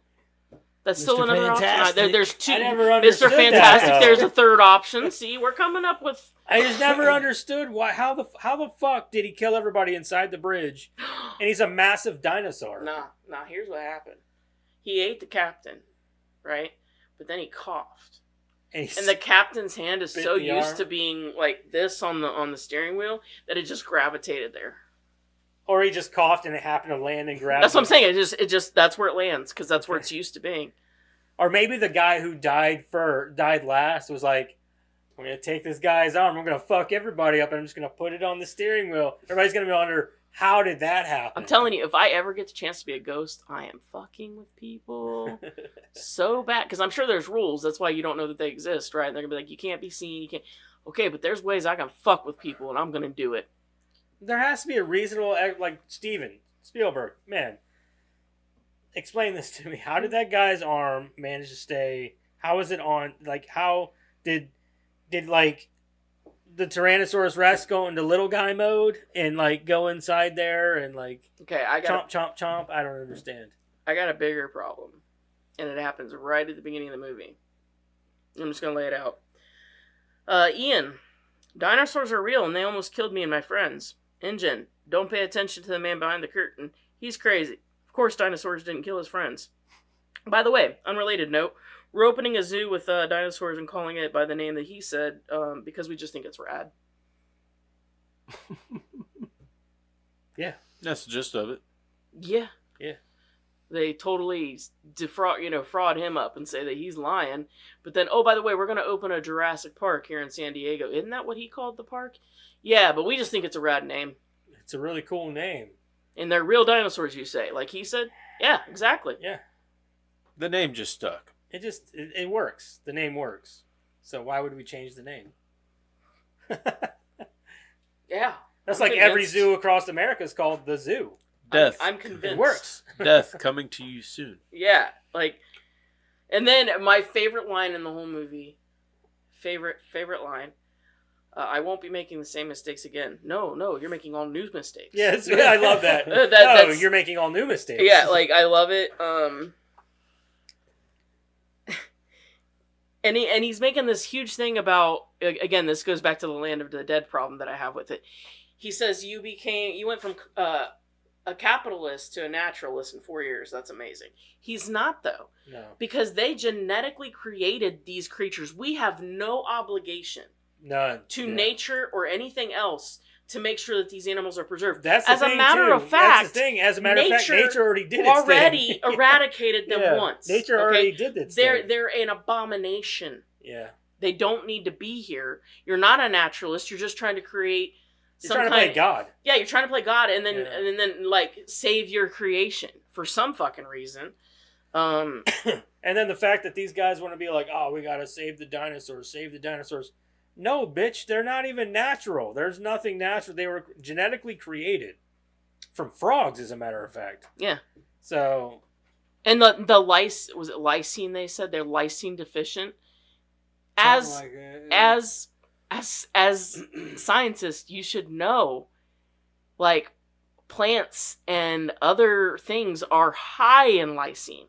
That's still Mr. another Fantastic. option. There's two. I never understood Mr. Fantastic. that, There's a third option. See, we're coming up with. I just never understood how the fuck did he kill everybody inside the bridge? And he's a massive dinosaur. Nah. Here's what happened. He ate the captain, right? But then he coughed. And the captain's hand is so used to being like this on the steering wheel that it just gravitated there. Or he just coughed and it happened to land and grab. That's what I'm saying. It just that's where it lands because that's where it's used to being. Or maybe the guy who died last was like, I'm gonna take this guy's arm. I'm gonna fuck everybody up, and I'm just gonna put it on the steering wheel. Everybody's gonna be wondering, how did that happen? I'm telling you, if I ever get the chance to be a ghost, I am fucking with people so bad. Because I'm sure there's rules. That's why you don't know that they exist, right? They're gonna be like, you can't be seen. You can't. Okay, but there's ways I can fuck with people, and I'm gonna do it. There has to be a reasonable, like Steven Spielberg, man. Explain this to me. How did that guy's arm manage to stay? How was it on? Like, how did like the Tyrannosaurus Rex go into little guy mode and like go inside there and like chomp chomp? I don't understand. I got a bigger problem, and it happens right at the beginning of the movie. I'm just gonna lay it out. Ian, dinosaurs are real, and they almost killed me and my friends. Ingen, don't pay attention to the man behind the curtain. He's crazy. Of course, dinosaurs didn't kill his friends. By the way, unrelated note. We're opening a zoo with dinosaurs and calling it by the name that he said because we just think it's rad. Yeah. That's the gist of it. Yeah. Yeah. They totally fraud him up and say that he's lying. But then, oh, by the way, we're going to open a Jurassic Park here in San Diego. Isn't that what he called the park? Yeah, but we just think it's a rad name. It's a really cool name. And they're real dinosaurs, you say. Like he said? Yeah, exactly. Yeah. The name just stuck. It works. The name works. So why would we change the name? Yeah. That's I'm like every convinced. zoo across America is called the zoo. Death. I'm convinced. It works. Death coming to you soon. Yeah, like, and then my favorite line in the whole movie, favorite line, I won't be making the same mistakes again. No, you're making all new mistakes. Yes, I love that. That's- you're making all new mistakes. Yeah, like I love it. And he's making this huge thing about, again, this goes back to the Land of the Dead problem that I have with it. He says you went from a capitalist to a naturalist in 4 years. That's amazing. He's not, though. No. Because they genetically created these creatures. We have no obligation None. to Yeah. nature or anything else to make sure that these animals are preserved. That's the As a thing, matter too. of fact, That's the thing. As a matter of fact, nature already did its already thing. eradicated them Yeah. once. Nature okay? already did its thing. They're an abomination. Yeah. They don't need to be here. You're not a naturalist. You're just trying to create You're some trying to kind play God. Yeah, you're trying to play God and then Yeah. and then like save your creation for some fucking reason. And then the fact that these guys want to be like, oh, we got to save the dinosaurs, save the dinosaurs. No, bitch, they're not even natural. There's nothing natural. They were genetically created from frogs, as a matter of fact. Yeah. So. And the was it lysine? They said they're lysine deficient. Something like that, yeah. As scientists, you should know, like plants and other things are high in lysine,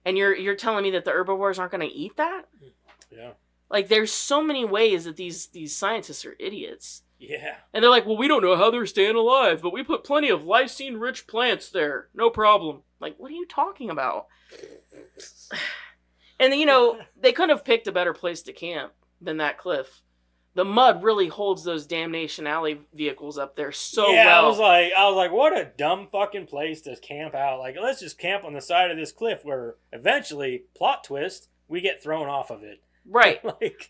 and you're telling me that the herbivores aren't going to eat that? Yeah. Like, there's so many ways that these scientists are idiots. Yeah. And they're like, well, we don't know how they're staying alive, but we put plenty of lysine-rich plants there. No problem. Like, what are you talking about? And, they couldn't have picked a better place to camp than that cliff. The mud really holds those Damnation Alley vehicles up there so yeah, well. I was like, what a dumb fucking place to camp out. Like, let's just camp on the side of this cliff where eventually, plot twist, we get thrown off of it. Right.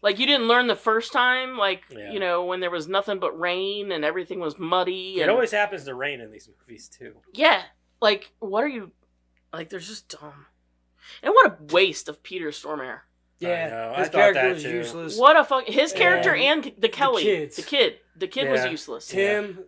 like you didn't learn the first time, Yeah. when there was nothing but rain and everything was muddy. It And, always happens to rain in these movies, too. yeah. Like, what are you... Like, they're just dumb. And what a waste of Peter Stormare. Yeah, I know. his I thought character that was too. useless. What a fuck... His character Yeah. and the Kelly. kids. The kid was Yeah. useless. Tim,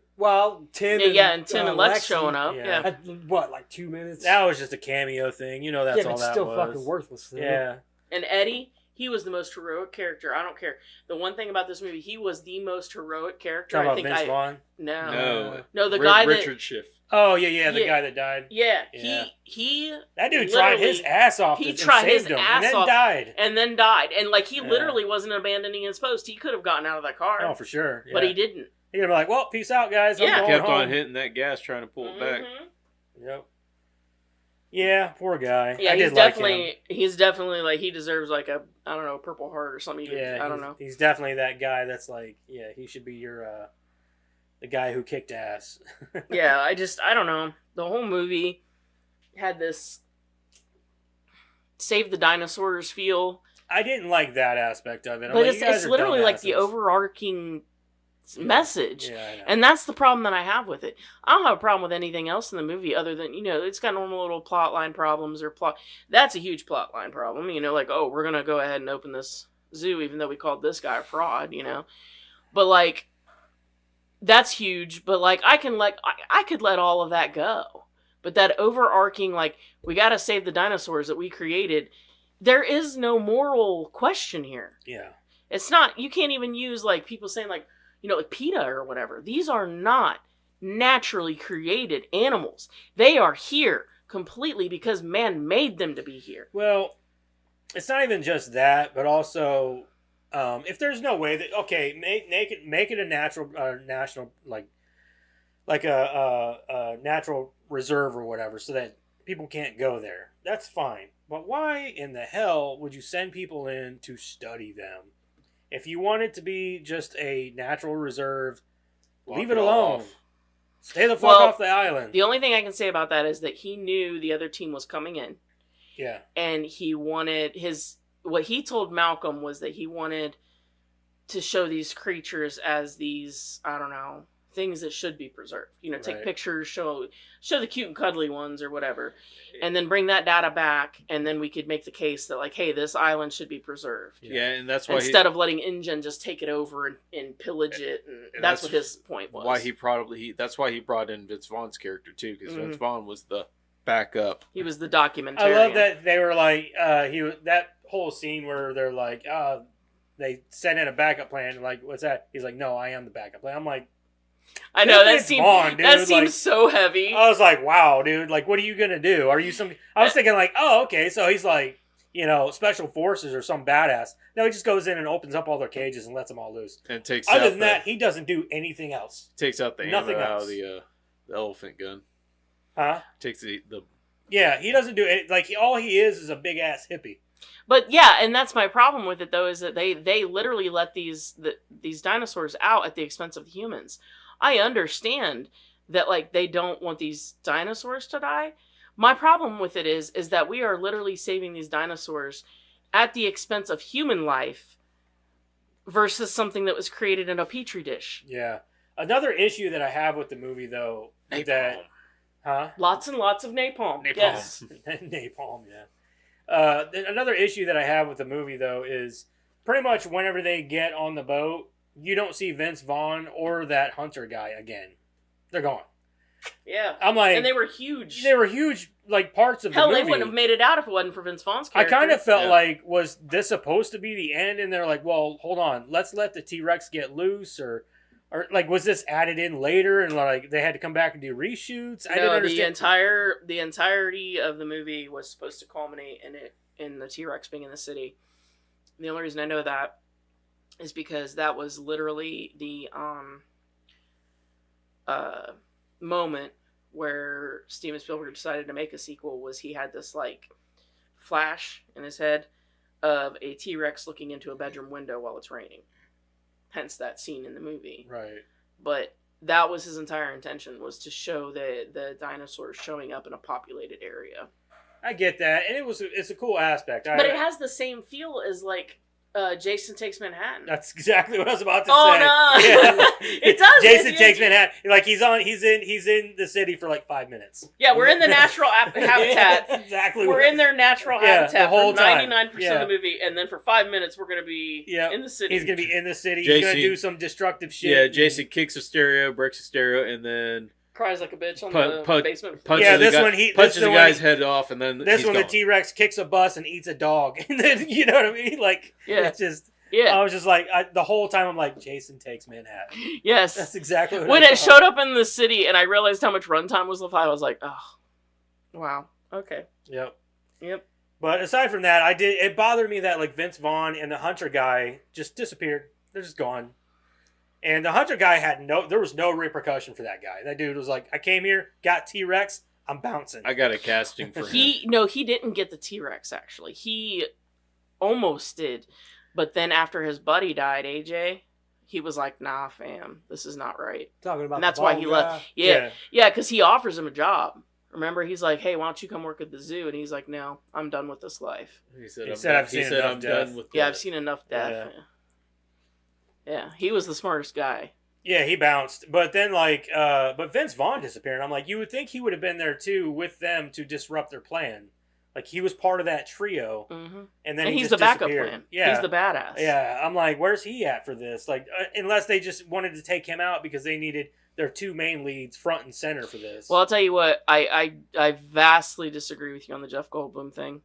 Tim And Tim and Lex Lexi showing up. Yeah. Yeah. had, what, like 2 minutes? That was just a cameo thing. That's yeah, all but that still was. fucking worthless. Though. Yeah. And Eddie, he was the most heroic character. I don't care. The one thing about this movie, he was the most heroic character. Talking I about think Vince Vaughn? No, the guy Richard Schiff. Oh, yeah, the Yeah. guy that died. Yeah, Yeah. he That dude tried his literally- ass off he and tried saved his him ass and then off. died. and then died. And he Yeah. literally wasn't abandoning his post. He could have gotten out of that car. Oh, for sure. Yeah. But he didn't. He'd be like, well, peace out, guys. I'm Yeah. going Kept home. on hitting that gas trying to pull it back. Mhm. Yep. Yeah, poor guy. Yeah, I he's did like him. definitely he deserves like a Purple Heart or something. Yeah, I don't know. He's definitely that guy that's like, yeah, he should be your the guy who kicked ass. Yeah, I don't know. The whole movie had this save the dinosaurs feel, I didn't like that aspect of it. I'm but like, you guys it's are literally like the dumbasses. overarching message. Yeah, I know. And that's the problem that I have with it. I don't have a problem with anything else in the movie other than, it's got normal little plot line problems or plot. That's a huge plot line problem. Like, oh, we're going to go ahead and open this zoo even though we called this guy a fraud, But, like, that's huge. But, like, I could let all of that go. But that overarching, like, we got to save the dinosaurs that we created, there is no moral question here. Yeah. It's not, you can't even use, like, people saying, like PETA or whatever. These are not naturally created animals. They are here completely because man made them to be here. Well, it's not even just that, but also, if there's no way that make it a natural national like a natural reserve or whatever, so that people can't go there. That's fine. But why in the hell would you send people in to study them? If you want it to be just a natural reserve, leave it alone. Stay the fuck off the island. The only thing I can say about that is that he knew the other team was coming in. Yeah. And he wanted what he told Malcolm was that he wanted to show these creatures as these, I don't know, things that should be preserved. You know, take Right. pictures, show the cute and cuddly ones or whatever, and then bring that data back, and then we could make the case that like, hey, this island should be preserved. Yeah, and that's why Instead of letting InGen just take it over and pillage it, and that's what his point was. That's why he brought in Vince Vaughn's character too, because Mm-hmm. Vince Vaughn was the backup. He was the documentarian. I love that they were like that whole scene where they're like, they sent in a backup plan. Like, what's that? He's like, no, I am the backup plan. I'm like, I know that Vince seemed Vaughn, dude. that seems Like, so heavy. I was like, wow, dude. Like, what are you gonna do? Are you some? I was thinking like, oh, okay, so he's like, special forces or some badass. No, he just goes in and opens up all their cages and lets them all loose. And takes Other out than that, he doesn't do anything else. takes out the Nothing ammo out else. of the elephant gun. Huh? Takes the Yeah, he doesn't do it. Like, all he is a big ass hippie. But yeah, and that's my problem with it though, is that they literally let these dinosaurs out at the expense of the humans. I understand that like they don't want these dinosaurs to die. My problem with it is that we are literally saving these dinosaurs at the expense of human life versus something that was created in a petri dish. Yeah. Another issue that I have with the movie, though, that, huh? Lots and lots of napalm. Napalm. Yes. Napalm, yeah. Another issue that I have with the movie, though, is pretty much whenever they get on the boat, you don't see Vince Vaughn or that hunter guy again. They're gone. Yeah. I'm like, And they were huge. they were huge, like, parts of Hell, the movie. they wouldn't have made it out if it wasn't for Vince Vaughn's I character. kind of felt Yeah. like, was this supposed to be the end? And they're like, well, hold on, let's let the T-Rex get loose, or like, was this added in later and like they had to come back and do reshoots? I didn't understand. the entirety of the movie was supposed to culminate in the T-Rex being in the city. The only reason I know that is because that was literally the moment where Steven Spielberg decided to make a sequel. Was he had this like flash in his head of a T-Rex looking into a bedroom window while it's raining. Hence that scene in the movie. Right. But that was his entire intention, was to show the dinosaurs showing up in a populated area. I get that, and it's a cool aspect. But it has the same feel as like Jason Takes Manhattan. That's exactly what I was about to Oh, say. no. Yeah. It does. Jason It's- Takes Manhattan. Like, he's in the city for like 5 minutes. Yeah, we're in the natural habitat. That's exactly. We're in their natural Yeah, habitat the whole for time. 99% Yeah. of the movie, and then for 5 minutes we're going to be Yeah. in the city. He's gonna be in the city. He's Jason- gonna do some destructive shit. Yeah, Jason kicks a stereo, breaks a stereo, and then Cries like a bitch on Pun- the basement. punches Yeah, the this guy, one he- punches this the the one guy's he- head off, and then This he's one, gone. the T-Rex kicks a bus and eats a dog, and then you know what I mean? Like, Yeah. it's just. Yeah. I was just like, the whole time I'm like, Jason Takes Manhattan. Yes. That's exactly what When I it thought. showed up in the city and I realized how much runtime was left, I was like, oh, wow. Okay. Yep. Yep. But aside from that, it bothered me that like Vince Vaughn and the hunter guy just disappeared. They're just gone. And the hunter guy there was no repercussion for that guy. That dude was like, I came here, got T-Rex, I'm bouncing. I got a casting for him. He didn't get the T-Rex, actually. He almost did. But then after his buddy died, AJ, he was like, nah, fam, this is not right. Talking about And that's the why bald he guy. left. Yeah, because he offers him a job. Remember, he's like, hey, why don't you come work at the zoo? And he's like, no, I'm done with this life. He said, He I'm said, done- "I've seen he said, enough I'm death." done with Yeah, that. I've seen enough death. Yeah, he was the smartest guy. Yeah, he bounced. But then but Vince Vaughn disappeared. I'm like, you would think he would have been there too with them to disrupt their plan. Like, he was part of that trio. Mm-hmm. And then And he he's just the backup disappeared. plan. Yeah. He's the badass. Yeah, I'm like, where's he at for this? Like, unless they just wanted to take him out because they needed their two main leads front and center for this. Well, I'll tell you what, I vastly disagree with you on the Jeff Goldblum thing.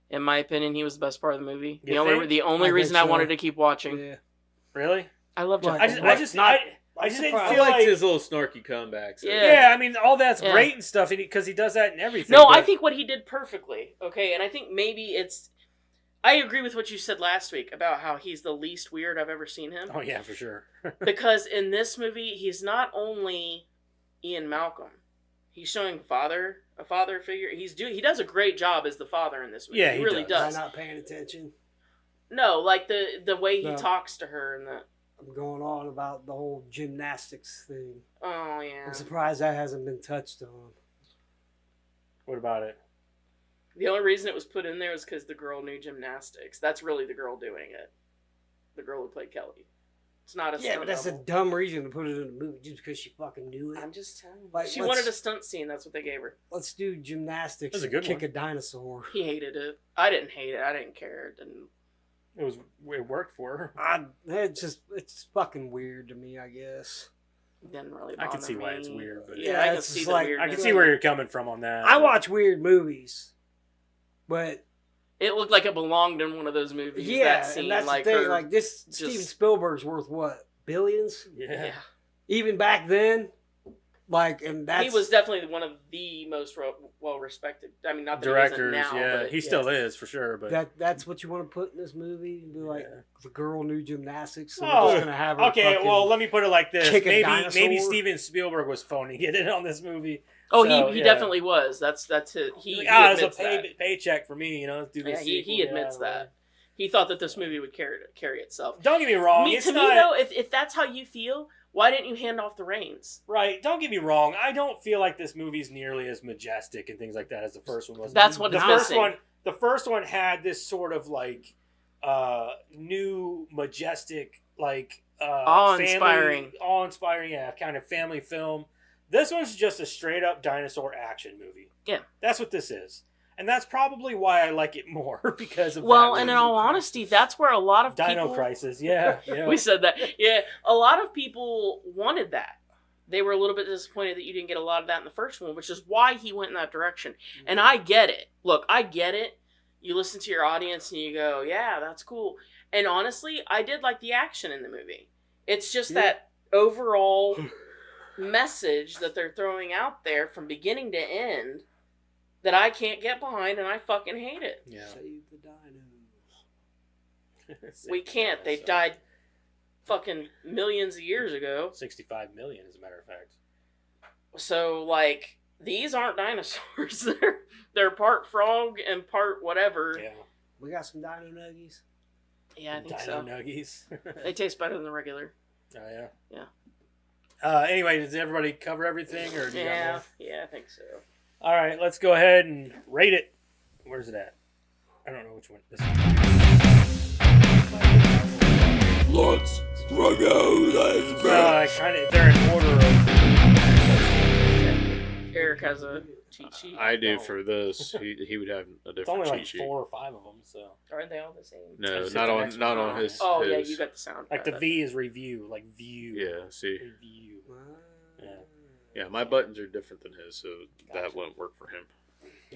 In my opinion, he was the best part of the movie. You The only think? the only I reason think I so. wanted to keep watching. Yeah. Really? I love Jeff. Well, I just, Goldblum. I just, Not- I just didn't surprised. I feel liked like. his little snarky comebacks. Yeah. Yeah, I mean, all that's Yeah. great and stuff because he does that in everything. No, but- I think what he did perfectly. Okay, and I think maybe it's. I agree with what you said last week about how he's the least weird I've ever seen him. Oh yeah, for sure. Because in this movie, he's not only Ian Malcolm. He's showing a father figure. He does a great job as the father in this movie. Yeah, he he really does. Am I does. not paying attention? No, like the way he No. talks to her and the. I'm going on about the whole gymnastics thing. Oh yeah. I'm surprised that hasn't been touched on. What about it? The only reason it was put in there was because the girl knew gymnastics. That's really the girl doing it. The girl who played Kelly. It's not a Yeah, stunt but that's a double. dumb reason to put it in the movie just because she fucking knew it. I'm just telling you. Like, She let's- wanted a stunt scene. That's what they gave her. Let's do gymnastics That's a and good kick one. a dinosaur. He hated it. I didn't hate it. I didn't care. It didn't. It worked for her. It's fucking weird to me, I guess. Didn't really. I can bother see why me. it's weird, but Yeah, I can it's see just the like- weirdness. I can see where you're coming from on that. I watch weird movies, but It looked like it belonged in one of those movies. yeah, that scene, and that's like the thing. her- Like this, just- Steven Spielberg's worth what, billions? Yeah. Even back then, like, and that's He was definitely one of the most well respected. I mean, not that Directors, he isn't now, yeah. but He still is, for sure, but... that's what you want to put in this movie. And be like, Yeah. the girl knew gymnastics, so Oh, we're just gonna have her. Okay, fucking well, let me put it like this. kick a Maybe dinosaur. Steven Spielberg was phoning it in on this movie. Oh, So, he yeah. definitely was. That's it. He Like, it's a admits that. paycheck for me, let's do this Yeah, he sequel, admits yeah, that. He thought that this movie would carry itself. Don't get me wrong. To it's me, not... though, if that's how you feel, why didn't you hand off the reins? Right, don't get me wrong. I don't feel like this movie's nearly as majestic and things like that as the first one was. That's what the it's first missing. one. The first one had this sort of like new majestic, like Awe-inspiring. awe-inspiring, yeah, kind of family film. This one's just a straight up dinosaur action movie. Yeah. That's what this is. And that's probably why I like it more, because of Well, that and in reason. all honesty, that's where a lot of Dino people... Crisis, yeah. We said that. Yeah, a lot of people wanted that. They were a little bit disappointed that you didn't get a lot of that in the first one, which is why he went in that direction. And I get it. Look, I get it. You listen to your audience and you go, yeah, that's cool. And honestly, I did like the action in the movie. It's just that overall message that they're throwing out there from beginning to end that I can't get behind, and I fucking hate it. Yeah. Save the dinos. We can't. They died fucking millions of years ago. 65 million, as a matter of fact. So, like, these aren't dinosaurs. They're part frog and part whatever. Yeah. We got some dino nuggies. Yeah, I think Dino so. Nuggies. They taste better than the regular. Oh, yeah? Yeah. Anyway, does everybody cover everything, or do you got Yeah, more? yeah, I think so. All right, let's go ahead and rate it. Where's it at? I don't know which one. This one. Let's go, let's go. Kind of, they're in order of... Eric has a cheat sheet. I do for this. He would have a It's different only cheat like sheet. 4 or 5 of them, so... Aren't they all the same? No, Just not the on next not one. on his. Oh, yeah, his. you got the sound. Like the V is review, like view. Yeah, see, Review. Yeah. yeah, my buttons are different than his, so that won't work for him.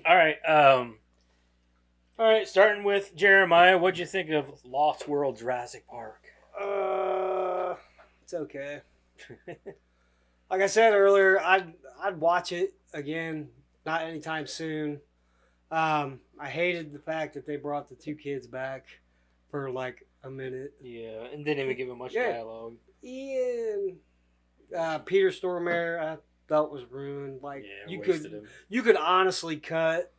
All right, starting with Jeremiah, what'd you think of Lost World Jurassic Park? It's okay. Like I said earlier, I'd watch it again, not anytime soon. I hated the fact that they brought the 2 kids back for like a minute. Yeah, and didn't even give him much Yeah. dialogue. Ian, Peter Stormare, I thought was ruined. Like Yeah, you wasted could him. you could honestly cut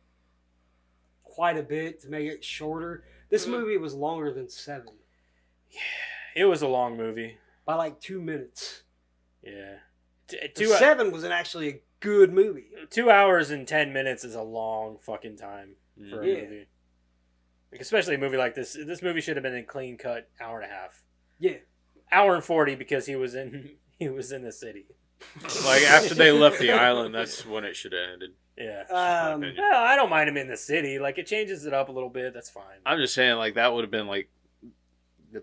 quite a bit to make it shorter. This movie was longer than 7 It was a long movie. by like 2 minutes. Yeah. The 2 7 was actually a good movie. 2 hours and 10 minutes is a long fucking time for a Yeah. movie. Like, especially a movie like this. This movie should have been a clean cut hour and a half. Yeah. Hour and 40 because he was in the city. Like after they left the island, that's when it should have ended. Yeah. That's just my Um, opinion. Well, I don't mind him in the city. Like, it changes it up a little bit. That's fine. I'm just saying, like that would have been like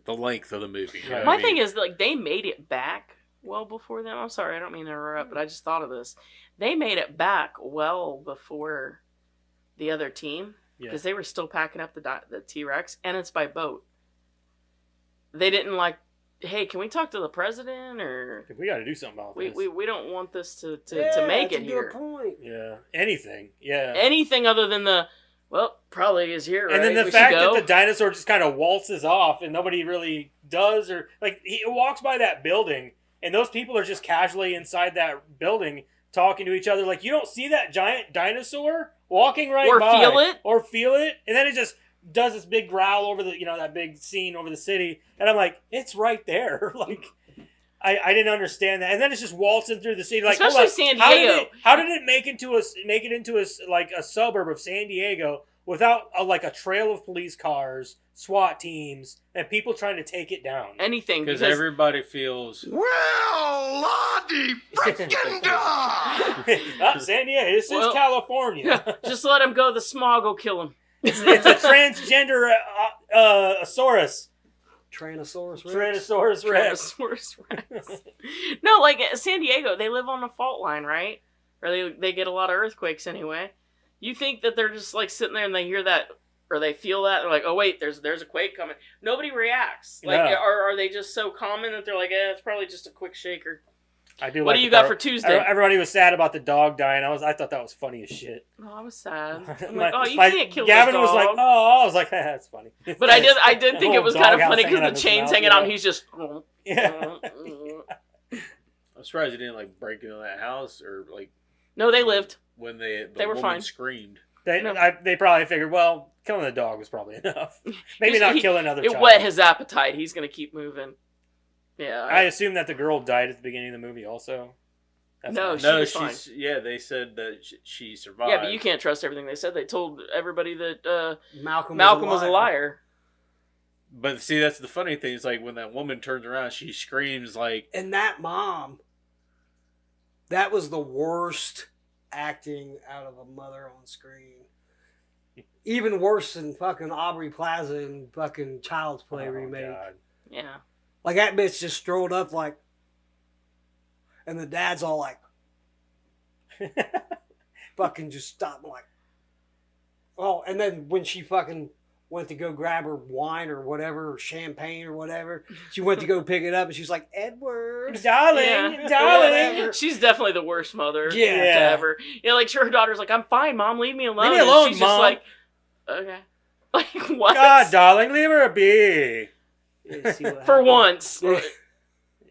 the length of the movie. You know Right. what I My thing mean? is, like, they made it back well before them. I'm sorry, I don't mean to interrupt, but I just thought of this. They made it back well before the other team Yeah. because they were still packing up the T-Rex, and it's by boat. They didn't like, hey, can we talk to the president, or We got to do something about we, this. we don't want this to Yeah, make that's it a here. good point. Yeah. Anything. Yeah. Anything other than probably is here, right? And then the We fact should that go. the dinosaur just kind of waltzes off and nobody really does, or like he walks by that building and those people are just casually inside that building talking to each other. Like, you don't see that giant dinosaur walking right Or by. feel it. And then it just does this big growl over the, that big scene over the city. And I'm like, it's right there. Like, I didn't understand that. And then it's just waltzing through the city. Like, hold Especially on, San Diego. How did it make it into a like a suburb of San Diego without like a trail of police cars, SWAT teams, and people trying to take it down. Anything. Because everybody feels. Well, Lottie freaking God! San Diego, this is California. Yeah, just let him go. The smog will kill him. It's a transgender Asaurus. Tyrannosaurus Rex. Tyrannosaurus Rex. Tyrannosaurus Rex. No, like San Diego, they live on a fault line, right? Or they get a lot of earthquakes anyway. You think that they're just like sitting there and they hear that or they feel that, they're like, oh wait, there's a quake coming. Nobody reacts. Like, No. are they just so common that they're like, it's probably just a quick shaker. I do. What do you got for Tuesday? Everybody was sad about the dog dying. I thought that was funny as shit. Oh, I was sad. I'm My- like, oh, you my- can't kill Gavin this was dog. like, oh, I was like, that's funny. But I did think it was kind of Doghouse funny because hanging the out his chain's mouth, hanging out and yeah. he's just. Yeah. I'm surprised he didn't like break into that house or like No, they lived. when the They were woman fine. screamed. They probably figured, well, killing the dog was probably enough. Maybe He's- not he- killing another It child. whet his appetite. He's gonna keep moving. Yeah. I assume that the girl died at the beginning of the movie also. That's No, fine. she No, was fine. yeah, they said that she survived. Yeah, but you can't trust everything they said. They told everybody that Malcolm was a liar. But see, that's the funny thing. Is like when that woman turns around, she screams like, And that mom, that was the worst acting out of a mother on screen. Even worse than fucking Aubrey Plaza and fucking Child's Play Oh, remake. God. Yeah. Like that bitch just strolled up like, and the dad's all like, fucking just stopped like, oh, and then when she fucking went to go grab her wine or whatever, or champagne or whatever, she went to go pick it up and she's like, Edward. Darling, Yeah. darling. She's definitely the worst mother Yeah. to ever. You know, like sure her daughter's like, I'm fine, Mom, leave me alone. Leave me And alone, she's Mom. just like, okay. Like what? God, darling, leave her be. Yeah, see what For happened. once. Yeah.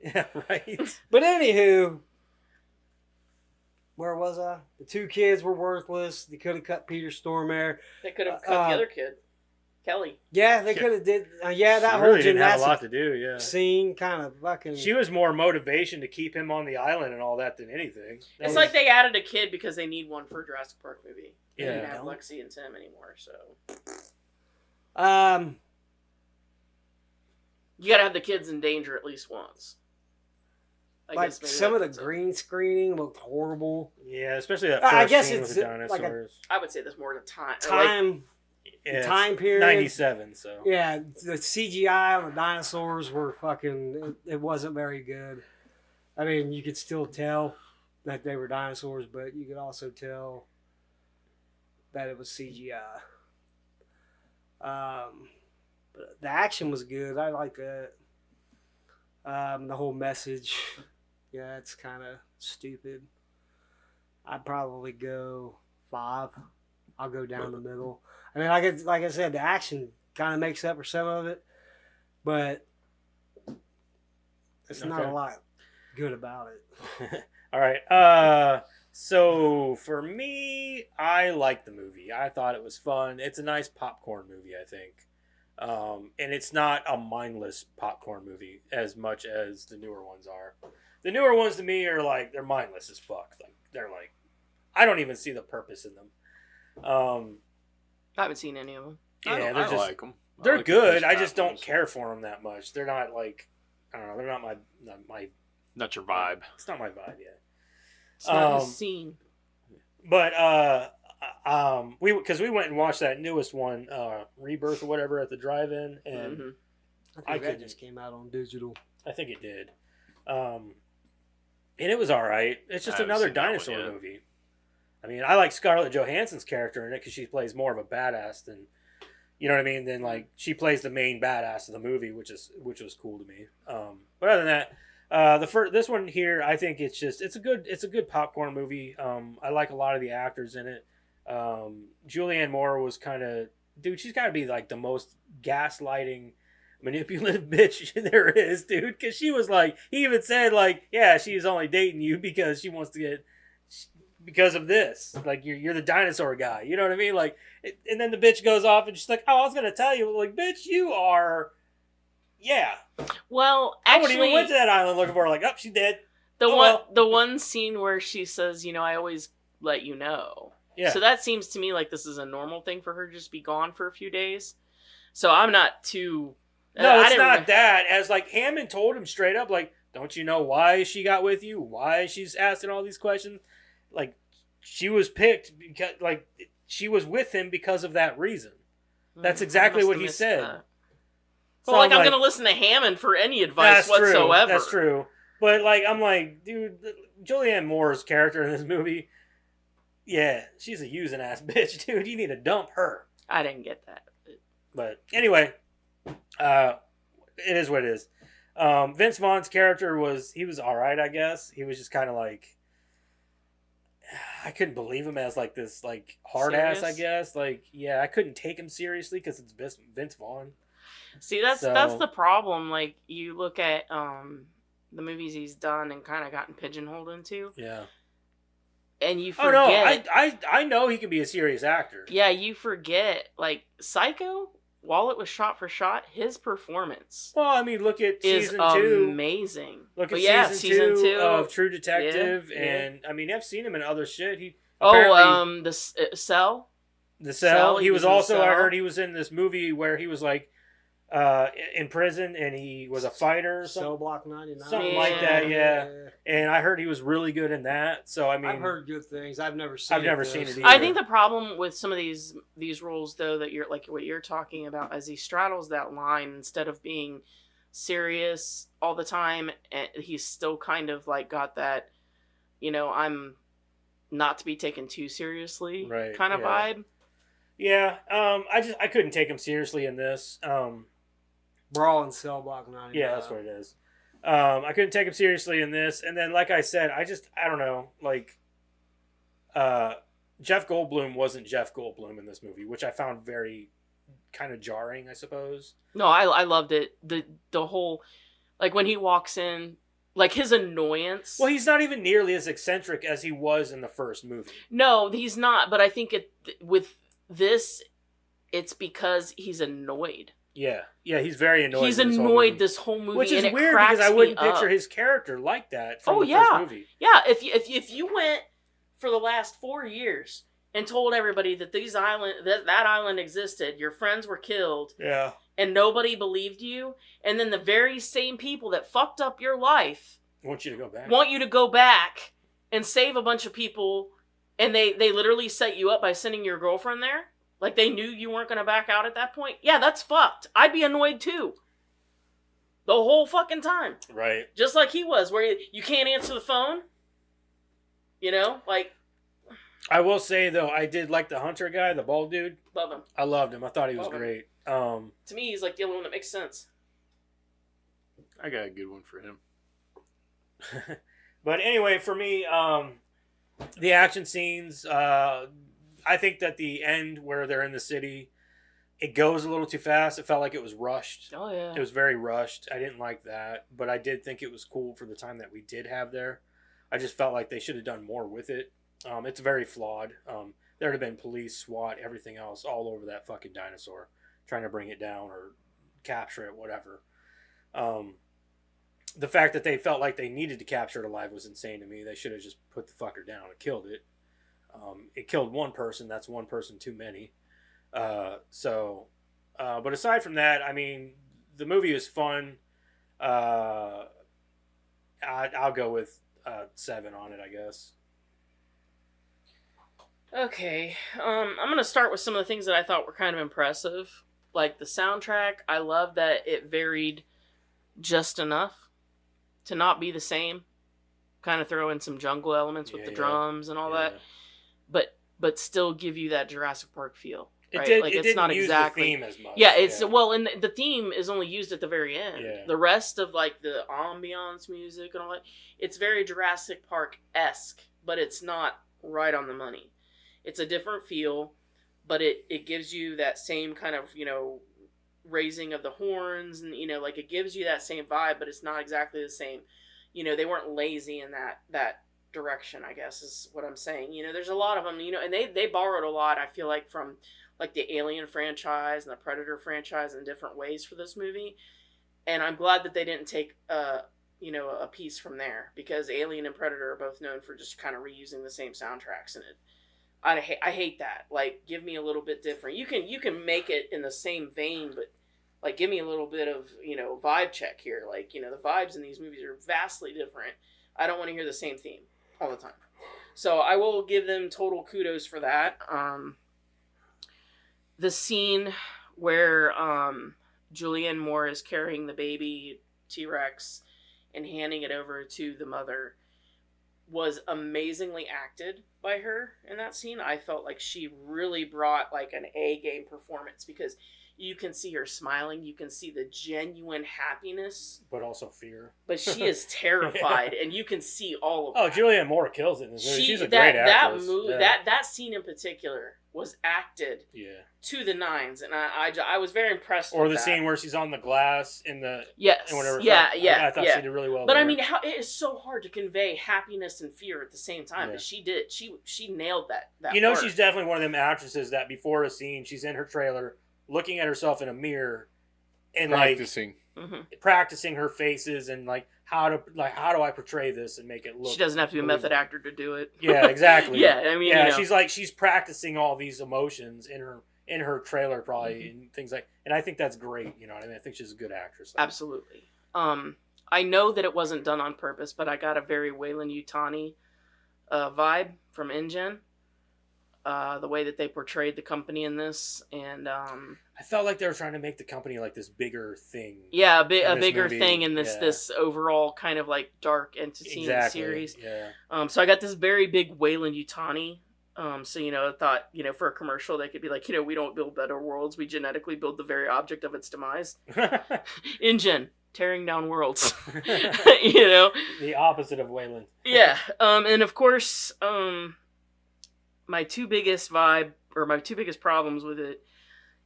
Yeah, right. But anywho, where was I? The two kids were worthless. They could have cut Peter Stormare. They could have cut the other kid. Kelly. Yeah, they could have did. Yeah, that She whole really didn't have a lot gymnastics to do, yeah. scene kind of fucking. She was more motivation to keep him on the island and all that than anything. That It's was- like they added a kid because they need one for a Jurassic Park movie. They Yeah. didn't have Lexi and Tim anymore, so um, you gotta have the kids in danger at least once. I like guess maybe some of the that's it. green screening looked horrible. Yeah, especially that I first guess scene it's with the like a dinosaurs. I would say there's more to time. Time, Yeah, time it's period. 97, so. Yeah, the CGI on the dinosaurs were fucking. It wasn't very good. I mean, you could still tell that they were dinosaurs, but you could also tell that it was CGI. But the action was good. I like that. The whole message, yeah, it's kind of stupid. I'd probably go 5. I'll go down the middle. I mean, like I said, the action kind of makes up for some of it, but it's not Okay. a lot good about it. All right. So for me, I liked the movie. I thought it was fun. It's a nice popcorn movie, I think. And it's not a mindless popcorn movie as much as the newer ones are. The newer ones to me are like, they're mindless as fuck. Like, they're like, I don't even see the purpose in them. I haven't seen any of them. Yeah, I like them. they're good. I just don't care for them that much. They're not like, I don't know. They're not my. Not your vibe. It's not my vibe yet. It's not his scene. But we went and watched that newest one, Rebirth or whatever, at the drive-in, and Mhm. I think that couldn't- just came out on digital. I think it did. And it was all right. It's just I haven't another seen that one dinosaur yet. movie. I mean, I like Scarlett Johansson's character in it because she plays more of a badass than, you know what I mean? Than like she plays the main badass of the movie, which was cool to me. But other than that, this one here, I think it's a good popcorn movie. I like a lot of the actors in it. Julianne Moore was kind of, dude, she's got to be like the most gaslighting, manipulative bitch there is, dude. Because she was like, he even said like, yeah, she's only dating you because she wants to get, because of this. Like you're the dinosaur guy. You know what I mean? Like, and then the bitch goes off and she's like, oh, I was gonna tell you, like, bitch, you are, yeah. Well, I wouldn't actually, even went to that island looking for her. Like, she dead. the oh, one well. the one scene where she says, you know, I always let you know. Yeah. So that seems to me like this is a normal thing for her to just be gone for a few days. So I'm not too... No, it's not that. As like Hammond told him straight up, like, don't you know why she got with you? Why she's asking all these questions? Like, she was picked because, like, she was with him because of that reason. That's exactly what he said. That. So Well, like, I'm like, going to listen to Hammond for any advice whatsoever. True. That's true. But, like, I'm like, dude, Julianne Moore's character in this movie, yeah, she's a using ass bitch, dude. You need to dump her. I didn't get that. But anyway, it is what it is. Vince Vaughn's character was all right, I guess. He was just kind of like, I couldn't believe him as like this like hard ass, I guess. Like, yeah, I couldn't take him seriously because it's Vince Vaughn. See, that's the problem. Like, you look at the movies he's done and kind of gotten pigeonholed into. Yeah. And you forget. Oh no, I know he can be a serious actor. Yeah, you forget. Like, Psycho, while it was shot for shot, his performance. Well, I mean, look at season 2. Amazing. Look at season 2 of True Detective, yeah. And I mean, I've seen him in other shit. The Cell. The Cell. He was also. I heard he was in this movie where he was like in prison and he was a fighter or something. Cell Block 99. Something like that, yeah. And I heard he was really good in that. So I mean, I've heard good things. I've never seen it either. I think the problem with some of these roles, though, that you're like what you're talking about, as he straddles that line, instead of being serious all the time, he's still kind of like got that, I'm not to be taken too seriously kind of vibe. Yeah, I couldn't take him seriously in this. Brawl in Cell Block 99. Yeah, that's what it is. I couldn't take him seriously in this, and then like I said, I don't know, like Jeff Goldblum wasn't Jeff Goldblum in this movie, which I found very kind of jarring, I suppose. No, I loved it. The whole, like, when he walks in, like, his annoyance. Well, he's not even nearly as eccentric as he was in the first movie. No, he's not, but I think with this, it's because he's annoyed. Yeah, he's very annoyed. He's annoyed this whole movie, which is and weird because I wouldn't picture his character like that from the first movie. Yeah, if you went for the last 4 years and told everybody that that island existed, your friends were killed, yeah, and nobody believed you, and then the very same people that fucked up your life want you to go back and save a bunch of people, and they literally set you up by sending your girlfriend there. Like, they knew you weren't going to back out at that point. Yeah, that's fucked. I'd be annoyed, too. The whole fucking time. Right. Just like he was, where you can't answer the phone. Like... I will say, though, I did like the Hunter guy, the bald dude. Love him. I loved him. I thought he was great. To me, he's like the only one that makes sense. I got a good one for him. But anyway, for me, the action scenes... I think that the end where they're in the city, it goes a little too fast. It felt like it was rushed. Oh, yeah. It was very rushed. I didn't like that, but I did think it was cool for the time that we did have there. I just felt like they should have done more with it. It's very flawed. There'd have been police, SWAT, everything else all over that fucking dinosaur, trying to bring it down or capture it, whatever. The fact that they felt like they needed to capture it alive was insane to me. They should have just put the fucker down and killed it. It killed one person. That's one person too many. But aside from that, I mean, the movie is fun. I'll go with 7 on it, I guess. Okay. I'm going to start with some of the things that I thought were kind of impressive. Like the soundtrack, I love that it varied just enough to not be the same. Kind of throw in some jungle elements with the drums and all that. But still give you that Jurassic Park feel. Right? It didn't use the theme as much. Yeah, well, and the theme is only used at the very end. Yeah. The rest of like the ambiance music and all that, it's very Jurassic Park-esque, but it's not right on the money. It's a different feel, but it gives you that same kind of, raising of the horns and, like it gives you that same vibe, but it's not exactly the same. They weren't lazy in that direction, I guess is what I'm saying. There's a lot of them, and they borrowed a lot, I feel like, from like the Alien franchise and the Predator franchise in different ways for this movie. And I'm glad that they didn't take a piece from there, because Alien and Predator are both known for just kind of reusing the same soundtracks in it. I hate that. Like, give me a little bit different. You can make it in the same vein, but like, give me a little bit of, vibe check here. Like, the vibes in these movies are vastly different. I don't want to hear the same theme all the time. So I will give them total kudos for that. The scene where Julianne Moore is carrying the baby T-Rex and handing it over to the mother was amazingly acted by her in that scene. I felt like she really brought like an A-game performance because you can see her smiling. You can see the genuine happiness. But also fear. But she is terrified, and you can see all of Oh, that. Julianne Moore kills it in this movie. She's a great actress. That scene in particular was acted to the nines, and I was very impressed with that. Or the scene where she's on the glass in the... Yes. And whatever. I thought she did really well But there. I mean, it is so hard to convey happiness and fear at the same time, but she did. She nailed that part. She's definitely one of them actresses that before a scene, she's in her trailer, looking at herself in a mirror, and practicing her faces and how do I portray this and make it look. She doesn't have to be a method actor to do it. Yeah, exactly. I mean, she's practicing all these emotions in her trailer probably and things and I think that's great. You know what I mean? I think she's a good actress. Absolutely. I know that it wasn't done on purpose, but I got a very Weyland-Yutani vibe from InGen. The way that they portrayed the company in this, and I felt like they were trying to make the company like this bigger thing. Yeah, a bigger thing in this overall kind of like dark entity in the series. Yeah. So I got this very big Weyland-Yutani. So I thought for a commercial they could be like, we don't build better worlds, we genetically build the very object of its demise. InGen, tearing down worlds. The opposite of Weyland. Yeah. And of course, my two biggest problems with it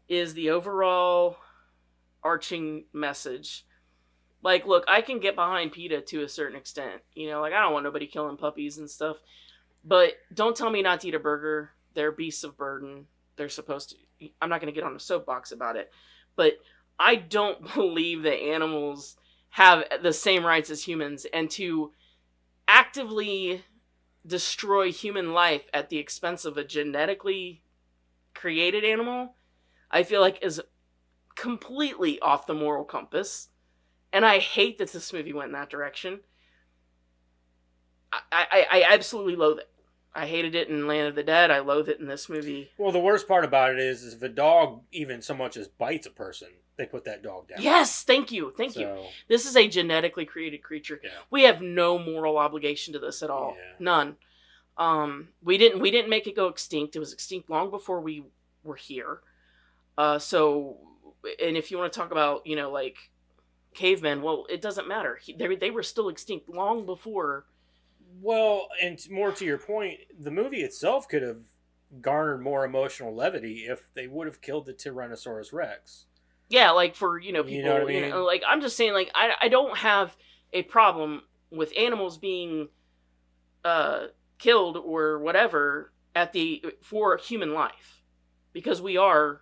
is the overall arching message. Like, look, I can get behind PETA to a certain extent. I don't want nobody killing puppies and stuff. But don't tell me not to eat a burger. They're beasts of burden. They're supposed to... I'm not going to get on a soapbox about it. But I don't believe that animals have the same rights as humans. And to actively destroy human life at the expense of a genetically created animal, I feel like is completely off the moral compass. And I hate that this movie went in that direction. I absolutely loathe it. I hated it in Land of the Dead. I loathe it in this movie. Well, the worst part about it is if a dog even so much as bites a person, they put that dog down. Yes, thank you. This is a genetically created creature. Yeah. We have no moral obligation to this at all. Yeah. None. We didn't make it go extinct. It was extinct long before we were here. So, and if you want to talk about, like cavemen, well, it doesn't matter. They were still extinct long before. Well, and more to your point, the movie itself could have garnered more emotional levity if they would have killed the Tyrannosaurus Rex. Yeah, like for, people, you know what I mean? Like, I'm just saying, like, I don't have a problem with animals being killed or whatever for human life, because we are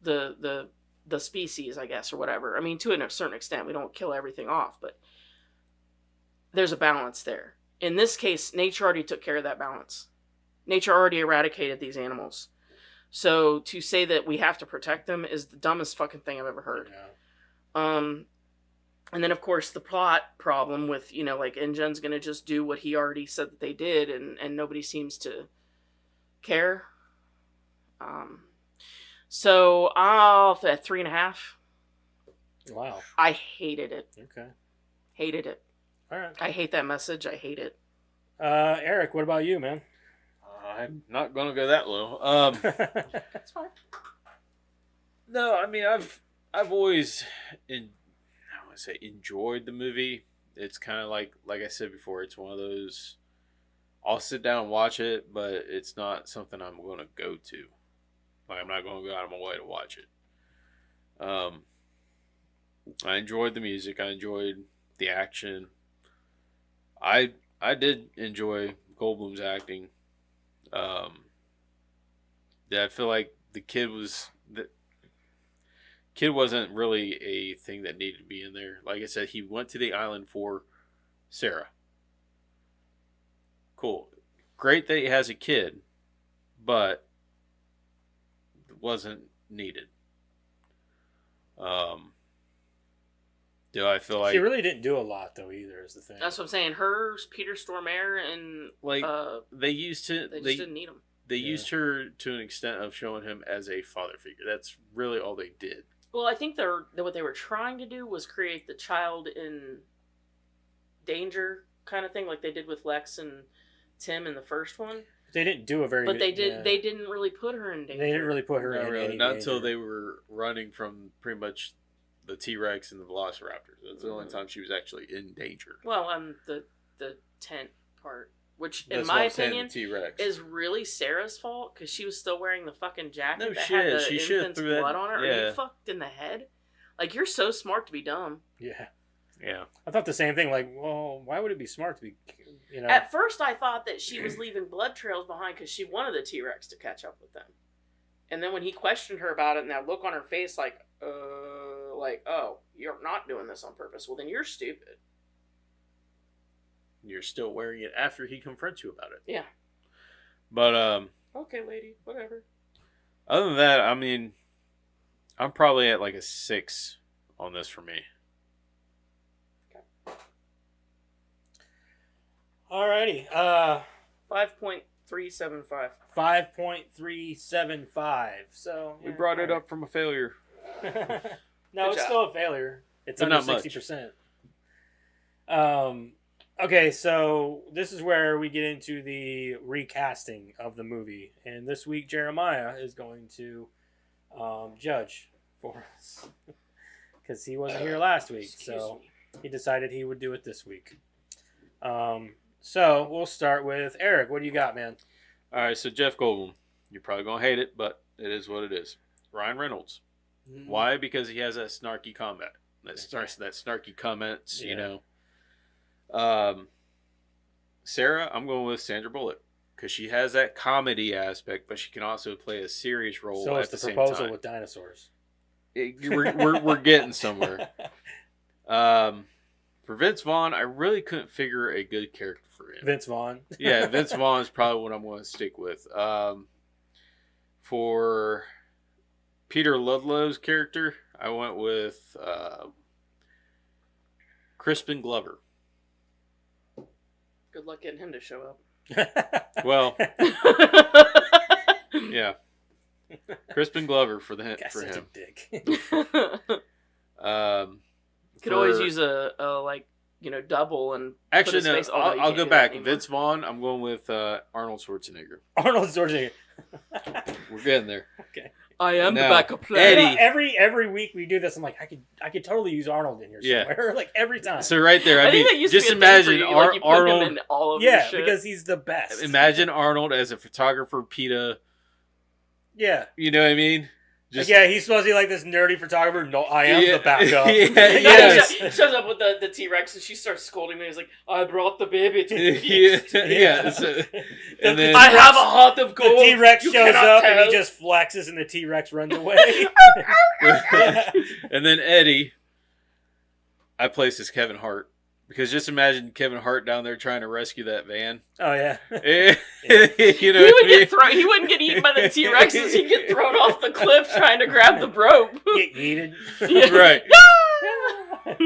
the species, I guess, or whatever. I mean, to a certain extent, we don't kill everything off, but there's a balance there. In this case, nature already took care of that balance. Nature already eradicated these animals. So to say that we have to protect them is the dumbest fucking thing I've ever heard. Yeah. And then, of course, the plot problem with, like, InGen's going to just do what he already said that they did, and nobody seems to care. So, I'll at 3.5. Wow. I hated it. Okay. Hated it. All right. I hate that message. I hate it. Eric, what about you, man? I'm not going to go that low. That's fine. No, I mean, I've always enjoyed the movie. It's kind of like I said before, it's one of those, I'll sit down and watch it, but it's not something I'm going to go to. Like, I'm not going to go out of my way to watch it. I enjoyed the music. I enjoyed the action. I did enjoy Goldblum's acting. Yeah, I feel like the kid wasn't really a thing that needed to be in there. Like I said, he went to the island for Sarah. Cool. Great that he has a kid, but it wasn't needed. Do I feel like She really didn't do a lot though either. Is the thing. That's what I'm saying. Her, Peter Stormare, and like they used to they just didn't need him. They used her to an extent of showing him as a father figure. That's really all they did. Well, I think what they were trying to do was create the child in danger kind of thing, like they did with Lex and Tim in the first one. They didn't do a very. But they did. Yeah. They didn't really put her in danger. They didn't really put her Not in really. any Not danger. until they were running from pretty much the T-Rex and the Velociraptors. That's the only time she was actually in danger. Well, the tent part, which in That's my what I'm saying, opinion the T-Rex. is really Sarah's fault because she was still wearing the fucking jacket No that shit, had the she should've infant's threw that- blood on it. Are yeah. you fucked in the head? Like, you're so smart to be dumb. Yeah. Yeah. I thought the same thing. Like, well, why would it be smart to be? At first, I thought that she was leaving blood trails behind because she wanted the T-Rex to catch up with them. And then when he questioned her about it, and that look on her face, like, oh, you're not doing this on purpose. Well, then you're stupid. You're still wearing it after he confronts you about it. Yeah. But Okay, lady, whatever. other than that, I mean, I'm probably at like a 6 on this for me. Alrighty. 5.375. 5.375. So We brought it up from a failure. No, Good it's job. still a failure. It's But under not much. 60%. Okay, so this is where we get into the recasting of the movie, and this week Jeremiah is going to judge for us because he wasn't here last week, Excuse so me. he decided he would do it this week. So we'll start with Eric. What do you got, man? All right, so Jeff Goldblum. You're probably going to hate it, but it is what it is. Ryan Reynolds. Why? Because he has that snarky comment. That snarky comments, you know. Sarah, I'm going with Sandra Bullock because she has that comedy aspect, but she can also play a serious role So at it's the the same proposal time. with dinosaurs. We're getting somewhere. For Vince Vaughn, I really couldn't figure a good character for him. Vince Vaughn. Yeah, Vince Vaughn is probably what I'm going to stick with. For Peter Ludlow's character, I went with Crispin Glover. Good luck getting him to show up. Well, yeah, Crispin Glover for Guy's for such a him. dick. Could always use a double and Actually, put his no. face. Although you I'll can't go do back. that anymore. Vince Vaughn. I'm going with Arnold Schwarzenegger. Arnold Schwarzenegger. We're getting there. Okay. I am Now, the backup player. Eddie. You know, every week we do this. I'm like, I could totally use Arnold in here Yeah. somewhere. Like every time. So right there, I I mean, think that used just to be a thing for imagine you, like you put Arnold. him in all of your yeah, shit. because he's the best. Imagine Arnold as a photographer, PETA. Yeah. You know what I mean? Like, yeah, he's supposed to be like this nerdy photographer. No, I am Yeah. the backup. Yeah, Yeah, yes. he shows up with the T-Rex and she starts scolding me. He's like, I brought the baby to the Yeah, feast. yeah. So, and then I have a heart of The gold. T-Rex You shows cannot up and tell. he just flexes and the T-Rex runs away. and then Eddie, I placed as Kevin Hart because just imagine Kevin Hart down there trying to rescue that van. Oh yeah. You know, He what I mean? he wouldn't get eaten by the T-Rexes. He'd get thrown off the cliff trying to grab the rope. Get yeeted. Yeah. Right.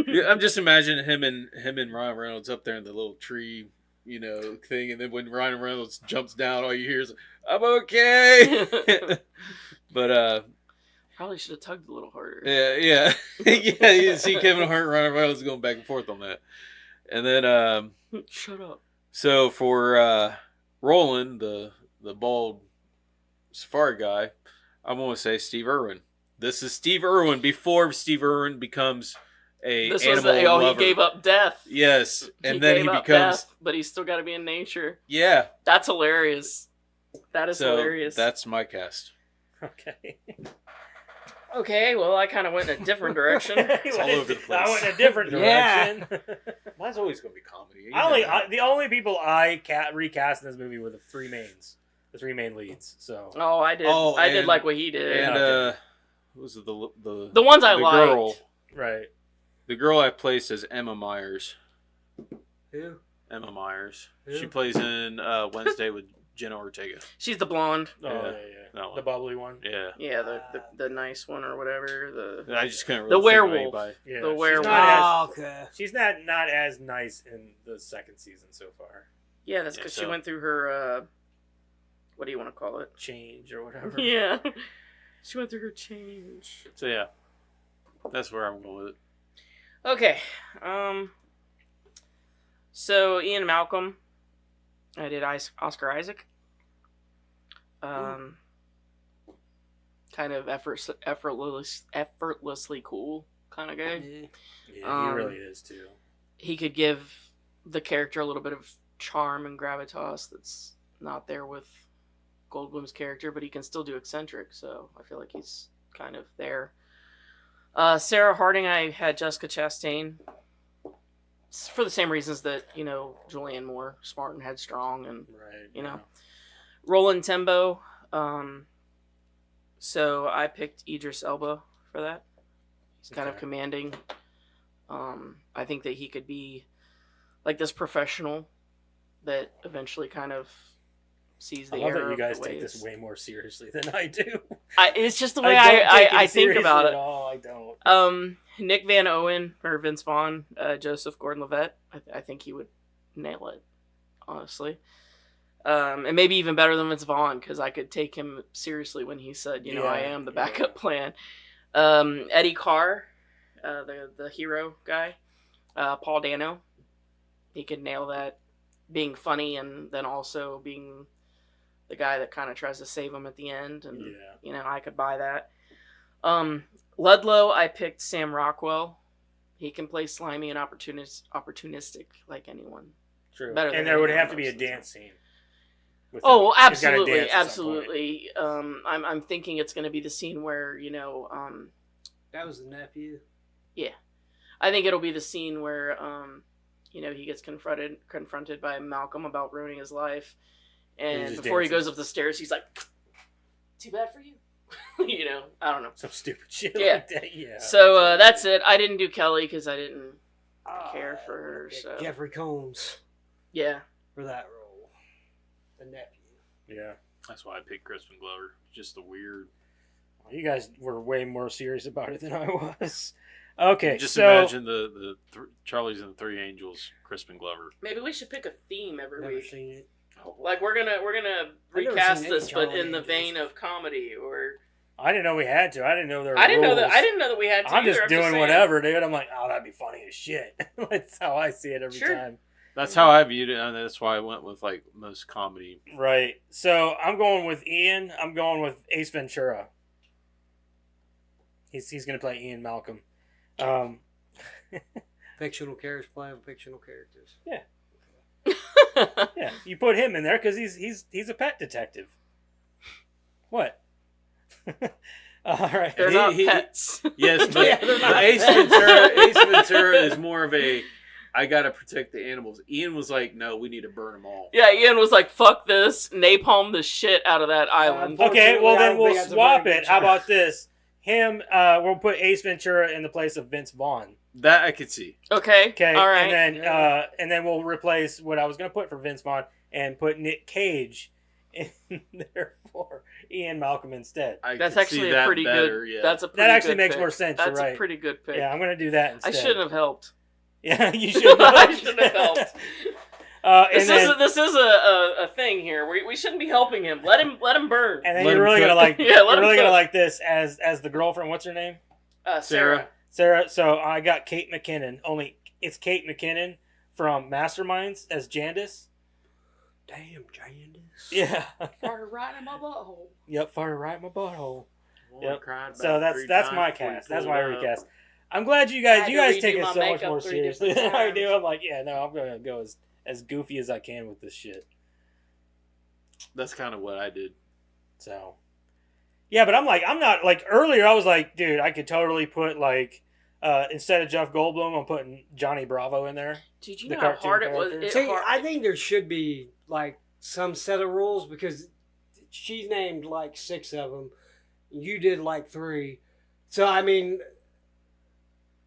Yeah, I'm just imagining him and Ryan Reynolds up there in the little tree, thing, and then when Ryan Reynolds jumps down, all you hear is "I'm okay." But Probably should have tugged a little harder. yeah. You see Kevin Hart and Ryan Reynolds going back and forth on that, and then Shut up. so for Roland, the bald safari guy, I'm going to say Steve Irwin. This is Steve Irwin before Steve Irwin becomes a This was animal he lover. gave up death. Yes, and then gave he up becomes death, but he's still got to be in nature. yeah. That's hilarious. That is So hilarious. that's my cast. Okay. Okay, well, I kind of went in a different direction. It's all over the place. I went in a different Yeah. direction. Mine's always going to be comedy. The only people I recast in this movie were the three main leads. So Oh, I did. Oh, I did and- like what he did. And Okay. what was it the The ones I liked. girl, right. the girl I placed as Emma Myers. Who? Emma Myers. Who? She plays in Wednesday with Jenna Ortega. She's the blonde. Oh Yeah, yeah. that one. The bubbly one. Yeah. Yeah, the nice one or whatever. I just couldn't really The think of werewolf. anybody. Yeah, The she's werewolf. not Oh, okay. She's not as nice in the second season so far. Yeah, that's because she went through her. What do you want to call it? Change or whatever. Yeah, she went through her change. So yeah, that's where I'm going with it. Okay. So Ian Malcolm, I did Oscar Isaac. Kind of effortlessly cool kind of guy. Yeah, he really is too. He could give the character a little bit of charm and gravitas that's not there with Goldblum's character, but he can still do eccentric, so I feel like he's kind of there. Sarah Harding, I had Jessica Chastain for the same reasons that, Julianne Moore, smart and headstrong, and, Roland Tembo. So I picked Idris Elba for that. He's kind of commanding. I think that he could be like this professional that eventually kind of sees the I love error that you guys of the take ways. this way more seriously than I do. It's just the way don't take I think about it. At all. I don't. Nick Van Owen or Vince Vaughn, Joseph Gordon-Levitt. I think he would nail it, honestly. And maybe even better than Vince Vaughn, because I could take him seriously when he said, I am the backup plan. Eddie Carr, the hero guy. Paul Dano. He could nail that, being funny and then also being the guy that kind of tries to save him at the end. And, I could buy that. Ludlow, I picked Sam Rockwell. He can play slimy and opportunistic like anyone. True. Better than And there would anyone have to be a most of the dance scene. with Oh, him. He's gotta absolutely, dance at some absolutely. I'm thinking it's going to be the scene where That was the nephew. I think it'll be the scene where he gets confronted by Malcolm about ruining his life, and just before he dances. goes up the stairs, he's like, "Too bad for you." I don't know. Some stupid shit Yeah. like that. Yeah. So that's it. I didn't do Kelly because I didn't care for her. So Jeffrey Combs yeah. for that role. The nephew. Yeah. That's why I picked Crispin Glover. Just the weird. You guys were way more serious about it than I was. Okay, Just so imagine the Charlie's and the Three Angels, Crispin Glover. Maybe we should pick a theme every Never week. seen it. Like we're gonna never recast seen any this, but Charlie in the Angels. vein of comedy. Or I didn't know we had to. I didn't know there were I didn't know rules. that we had to. I'm either. just doing saying. whatever, dude. I'm like, oh, that'd be funny as shit. That's how I see it every Sure. time. That's how I viewed it, and that's why I went with like most comedy. Right. So I'm going with Ian. I'm going with Ace Ventura. He's going to play Ian Malcolm. Fictional characters playing fictional characters. Yeah, you put him in there because he's a pet detective. What? All right. They're not pets. Yes, but Yeah, they're not Ace Ventura is more of a I gotta protect the animals. Ian was like, no, we need to burn them all. Yeah, Ian was like, "Fuck this, napalm the shit out of that island." Okay, well I then don't we'll think that's a swap very it. good How choice. about this? Him, we'll put Ace Ventura in the place of Vince Vaughn. That I could see. Okay, Okay, all right. and then we'll replace what I was gonna put for Vince Vaughn and put Nick Cage in there for Ian Malcolm instead. That's could actually see a that pretty better, good. Yeah. That's a pretty That actually good makes pick. more sense. That's You're right. a pretty good pick. Yeah, I'm gonna do that I instead. shouldn't have helped. Yeah, you should. I shouldn't have helped. And then, This is a thing here. We shouldn't be helping him. Let him burn. and then Let you're him really cook. gonna like. Yeah, you're let him really gonna cook. like this as the girlfriend. What's her name? Sarah. Sarah. So I got Kate McKinnon. Only it's Kate McKinnon from Masterminds as Jandis. Damn, Jandis. Yeah. Farted right in my butthole. Yep. Farted right in my butthole. Yep. Cried So about that's 3 my times before you cast. That's pulled my it up. recast. I'm glad you I guys had to take redo it my so much makeup more 3 seriously different than I do. times. I'm like, yeah, no, I'm gonna go as goofy as I can with this shit. That's kind of what I did. So, yeah, but I'm not like earlier. I was like, dude, I could totally put like instead of Jeff Goldblum, I'm putting Johnny Bravo in there. Did you The know how cartoon hard it was? character. See, I think there should be like some set of rules because she named like 6 of them. You did like 3. So I mean,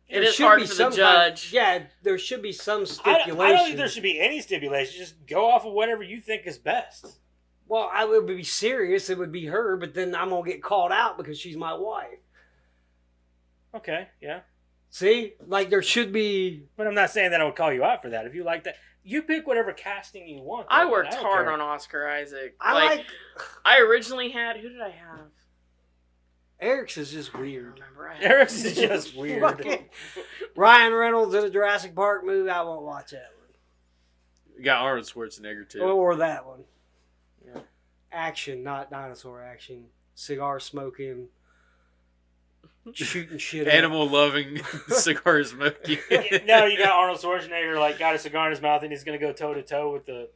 It there is should hard be for the some judge. yeah, there should be some I stipulation. don't think there should be any stipulation. Just go off of whatever you think is best. Well, I would be serious. It would be her, but then I'm gonna get called out because she's my wife. Okay, yeah. See, like there should be. But I'm not saying that I would call you out for that. If you like that, you pick whatever casting you want. I though, worked don't hard care. on Oscar Isaac. I like I originally had. Who did I have? Eric's is just I don't weird. remember. I had- Eric's is just weird. Fucking Ryan Reynolds in a Jurassic Park movie. I won't watch that one. You got Arnold Schwarzenegger too. Or that one. Yeah. Action, not dinosaur action. Cigar smoking, shooting shit. Animal loving, cigar smoking. Now you got Arnold Schwarzenegger like got a cigar in his mouth and he's gonna go toe to toe with the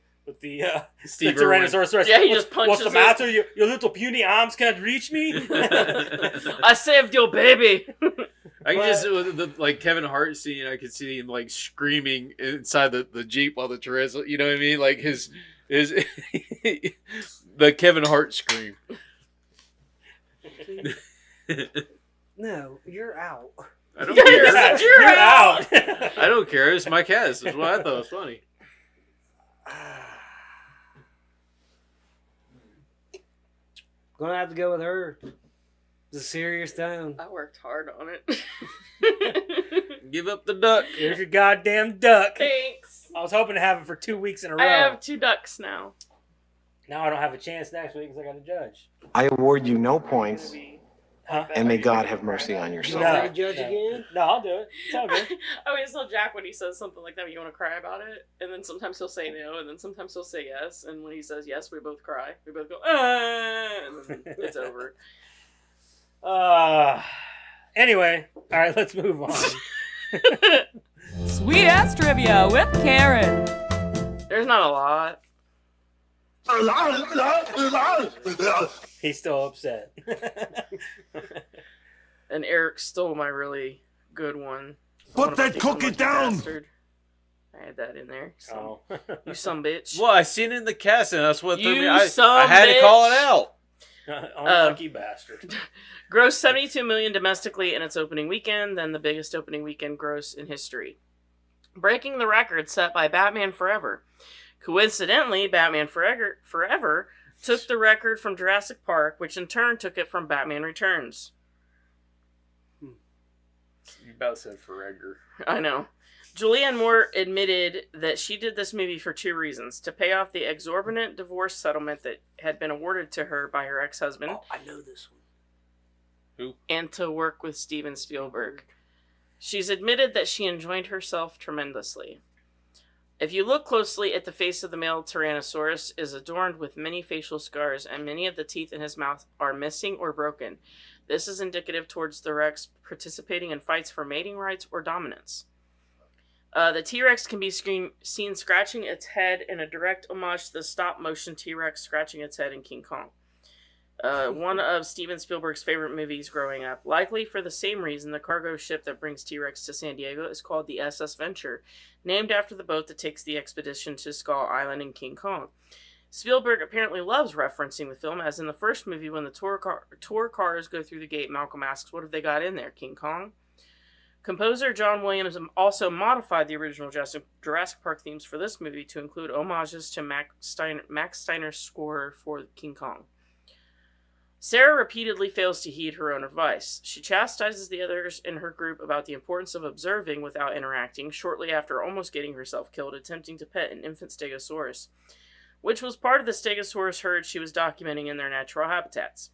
Steve the Tyrannosaurus Rex. Yeah, he just punches What's the it. matter? Your little puny arms can't reach me. I saved your baby. I can just like Kevin Hart scene. I could see him like screaming inside the Jeep while the Tyrannosaurus. You know what I mean? Like his the Kevin Hart scream. No, you're out. I don't Yeah, care. you said you're out. I don't care. It's my cast. That's what I thought was funny. Gonna have to go with her. It's a serious tone. I worked hard on it. Give up the duck. Here's your goddamn duck. Thanks. I was hoping to have it for 2 weeks in a row. I have 2 ducks now. Now I don't have a chance next week because I got to judge. I award you no points, Huh? and may God have mercy on your soul. No. Ready to judge again? No, I'll do it. It's all good. I always tell Jack when he says something like that, you want to cry about it, and then sometimes he'll say no, and then sometimes he'll say yes, and when he says yes, we both cry. We both go, and then it's over. Anyway, all right, let's move on. Sweet Ass Trivia with Karen. There's not a lot. He's still upset. And Eric stole my really good one. Put that cookie down! Bastard. I had that in there. So. Oh. You some bitch. Well, I seen it in the cast, and that's what threw You me. I son had to call it bitch. out. Unlucky bastard. Grossed $72 million domestically in its opening weekend, then the biggest opening weekend gross in history, breaking the record set by Batman Forever. Coincidentally, Batman Forever took the record from Jurassic Park, which in turn took it from Batman Returns. You about said Forever. I know. Julianne Moore admitted that she did this movie for 2 reasons: to pay off the exorbitant divorce settlement that had been awarded to her by her ex-husband, Oh, I know this one. and to work with Steven Spielberg. She's admitted that she enjoyed herself tremendously. If you look closely at the face of the male Tyrannosaurus, is adorned with many facial scars, and many of the teeth in his mouth are missing or broken. This is indicative towards the Rex participating in fights for mating rights or dominance. The T-Rex can be seen scratching its head in a direct homage to the stop-motion T-Rex scratching its head in King Kong. One of Steven Spielberg's favorite movies growing up. Likely for the same reason, the cargo ship that brings T-Rex to San Diego is called the SS Venture, named after the boat that takes the expedition to Skull Island in King Kong. Spielberg apparently loves referencing the film, as in the first movie when the tour cars go through the gate, Malcolm asks, "What have they got in there, King Kong?" Composer John Williams also modified the original Jurassic Park themes for this movie to include homages to Max Steiner's score for King Kong. Sarah repeatedly fails to heed her own advice. She chastises the others in her group about the importance of observing without interacting, shortly after almost getting herself killed attempting to pet an infant stegosaurus, which was part of the stegosaurus herd she was documenting in their natural habitats.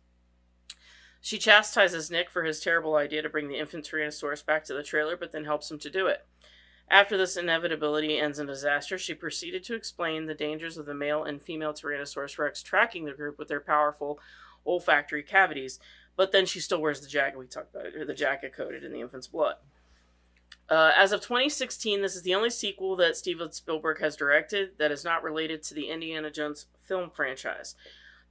She chastises Nick for his terrible idea to bring the infant Tyrannosaurus back to the trailer, but then helps him to do it. After this inevitability ends in disaster, she proceeded to explain the dangers of the male and female Tyrannosaurus Rex tracking the group with their powerful olfactory cavities, but then she still wears the jacket we talked about, or the jacket coated in the infant's blood. As of 2016, this is the only sequel that Steven Spielberg has directed that is not related to the Indiana Jones film franchise.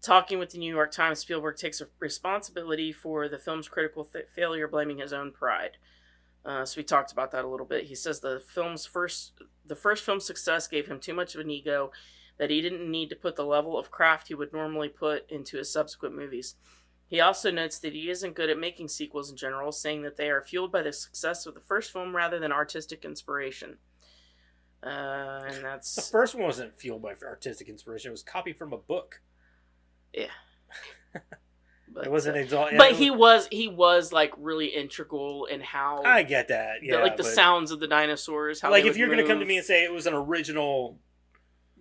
Talking with the New York Times, Spielberg takes responsibility for the film's critical failure, blaming his own pride. So we talked about that a little bit. He says the first film's success gave him too much of an ego, that he didn't need to put the level of craft he would normally put into his subsequent movies. He also notes that he isn't good at making sequels in general, saying that they are fueled by the success of the first film rather than artistic inspiration. And that's... The first one wasn't fueled by artistic inspiration. It was copied from a book. Yeah. But, It wasn't exalted. but he was like really integral in how I get that. Yeah, the sounds of the dinosaurs. How like they if you're would gonna come to move. me and say it was an original,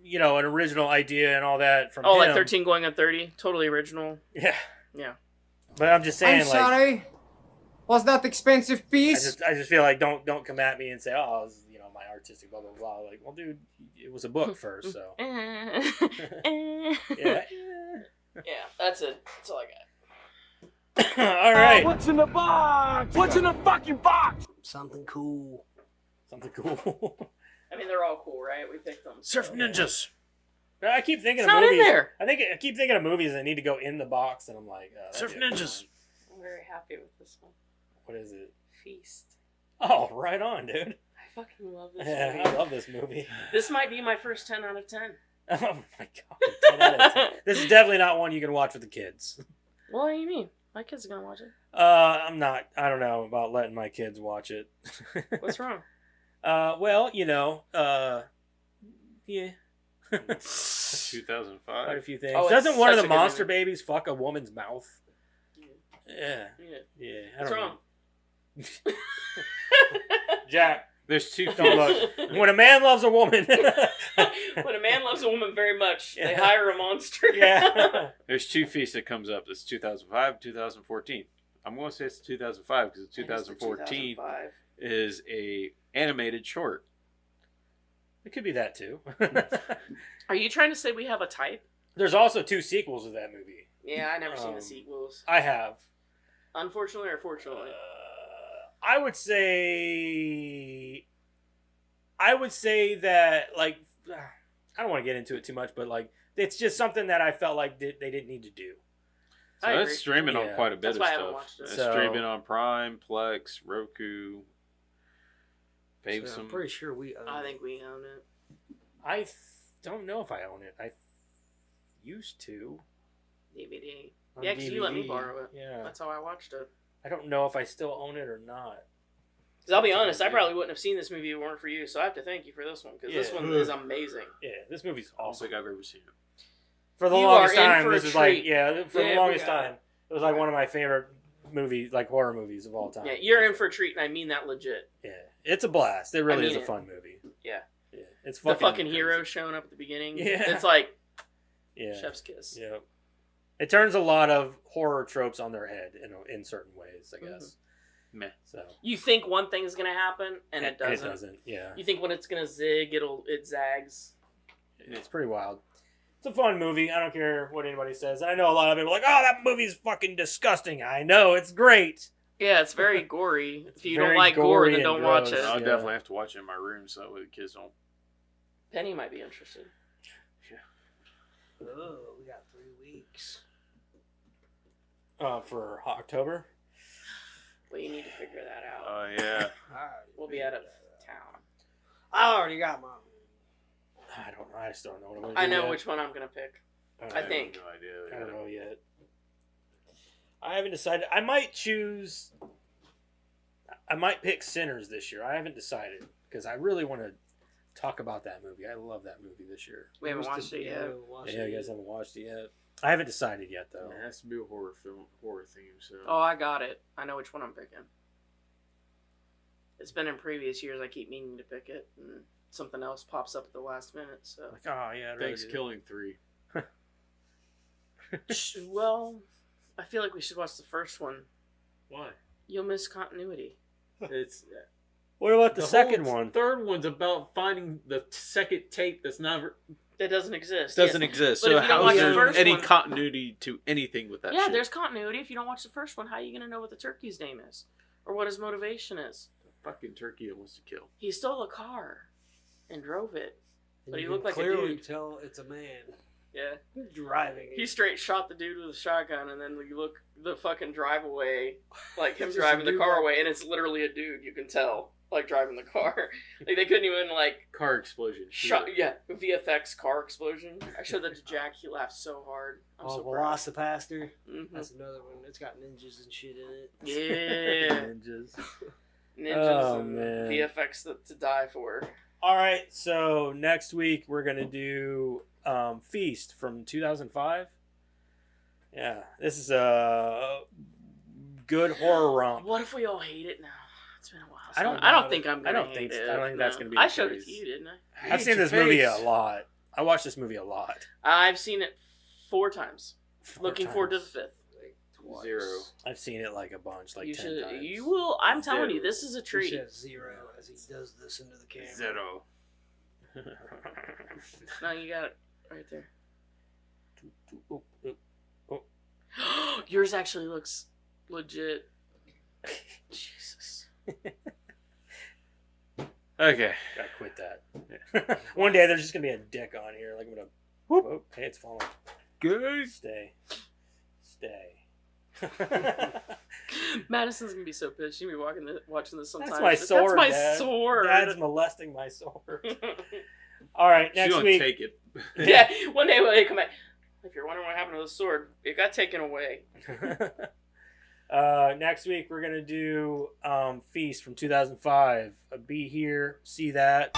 an original idea and all that from Oh, him, like 13 going on 30, totally original. Yeah, Yeah. but I'm just saying, I'm sorry. Was that expensive piece? I just feel like don't come at me and say, oh, it was, my artistic blah blah blah. Like, well, dude, it was a book first, so yeah. yeah. That's it. That's all I got. All right. What's in the box? What's in the fucking box? Something cool. Something cool. I mean, they're all cool, right? We picked them. Surf Ninjas. I keep thinking It's of not movies. in there. I keep thinking of movies that need to go in the box, and I'm like, Surf Ninjas. I'm very happy with this one. What is it? Feast. Oh, right on, dude. I fucking love this Yeah, movie. I love this movie. This might be my first 10 out of 10. Oh my god. 10 out of 10. This is definitely not one you can watch with the kids. What do you mean? My kids are gonna watch it. I'm not. I don't know about letting my kids watch it. What's wrong? Well, yeah. 2005. Quite a few things. Oh, it's Doesn't one of such the a good monster movie. babies fuck a woman's mouth? Yeah. Yeah. Yeah. I What's don't wrong? know. Jack, There's two don't feasts. look. When a man loves a woman. When a man loves a woman very much, they hire a monster. Yeah. There's two feasts that comes up. It's 2005, 2014. I'm going to say it's 2005 because 2014 is a animated short. It could be that too. Are you trying to say we have a type? There's also 2 sequels of that movie. Yeah, I never seen the sequels. I have. Unfortunately or fortunately? I would say that, like, I don't want to get into it too much, but like it's just something that I felt like they didn't need to do. So I that's agree. streaming on Yeah. quite a bit That's of why I haven't stuff. watched it. It's So- streaming on Prime, Plex, Roku, So I'm Favesome. pretty sure we own I it. think we own it. I don't know if I own it. I used to. DVD. On Yeah, because you let me DVD. borrow it. Yeah. That's how I watched it. I don't know if I still own it or not. Because I'll be honest, I probably wouldn't have seen this movie if it weren't for you. So I have to thank you for this one because this Yeah. one is amazing. Yeah, this movie's I don't awesome. think I've ever seen it. For the You longest are in time, for a this is like, treat. for the Yeah, longest we got time, it was like one of my favorite movies, like horror movies of all time. Yeah, you're in for a treat, and I mean that legit. Yeah, it's a blast. It really I is mean a it. fun movie. Yeah. Yeah, it's The fucking fucking crazy. hero showing up at the beginning. Yeah. It's like Yeah, chef's kiss. yeah. It turns a lot of horror tropes on their head in certain ways, I guess. Meh. So You think one thing's gonna happen, and it doesn't. It doesn't. Yeah, You think when it's gonna zig, it zags. it's pretty wild. It's a fun movie. I don't care what anybody says. And I know a lot of people are like, oh, that movie's fucking disgusting. I know, it's great. Yeah, it's very gory. If you don't very like gore, gory then and don't watch gross. it. I'll Yeah. definitely have to watch it in my room so that way the kids don't. Penny might be interested. Oh, we got 3 weeks. For October. Well, you need to figure that out. Oh, yeah. We'll be out of town. I already got mine. I don't know. I just don't know what I'm going to do I know yet. which one I'm gonna pick. don't I know. think. No idea. I don't know yet. I haven't decided. I might pick Sinners this year. I haven't decided because I really want to talk about that movie. I love that movie this year. We haven't watched it yet. Yeah, you guys haven't watched it yet. I haven't decided yet though. It has to be a horror film, horror theme. So. Oh, I got it. I know which one I'm picking. It's been in previous years. I keep meaning to pick it, and something else pops up at the last minute. So, Like, oh yeah, Thanks, Killing 3. well, I feel like we should watch the first one. Why? You'll miss continuity. It's What about the second whole one? Third one's about finding the second tape that's never That doesn't exist. doesn't Yes. exist. But So if you don't how watch is the there first any one- continuity to anything with that? Yeah, shit? there's continuity. If you don't watch the first one, how are you going to know what the turkey's name is? Or what his motivation is? fucking turkey that wants to kill. He stole a car and drove it. But he you looked can like a clearly dude. tell it's a man Yeah. driving it. He straight shot the dude with a shotgun, and then you look the fucking drive away, like him It's just driving a the dude car like- away, and it's literally a dude. You can tell, like driving the car. Like they couldn't even like Car explosion. shot. Yeah, VFX car explosion. I showed that to Jack. He laughed so hard. I'm so proud. Velocipaster. Mhm. That's another one. It's got ninjas and shit in it. Yeah, Ninjas. ninjas Oh, and man. VFX to die for. All right, so next week we're gonna do Feast from 2005. Yeah, this is a good horror romp. What if we all hate it now? It's been a while. I don't- I don't think I'm gonna I don't hate think- it. I don't think that's gonna be I the showed it case. to you, didn't I? I've seen this movie a lot. I watched this movie a lot. I've seen it 4 times. 4 Looking forward to the times. 5th. Zero. I've seen it like a bunch, like You 10 should. times. You will. I'm telling you, Zero. this is a He treat. says 0 as he does this into the camera. Zero. No, you got it right there. Yours actually looks legit. Jesus. Okay. Gotta quit that. One day there's just gonna be a dick on here. Like I'm gonna. Whoop. Hey, it's falling. Good. Stay. Madison's gonna be so pissed. She'll be watching this sometimes. That's my sword. That's my Dad. sword. Dad's molesting my sword. All right, She next gonna week. take it. Yeah, one day when they come back. If you're wondering what happened to the sword, it got taken away. Next week we're gonna do Feast from 2005. Be here, see that.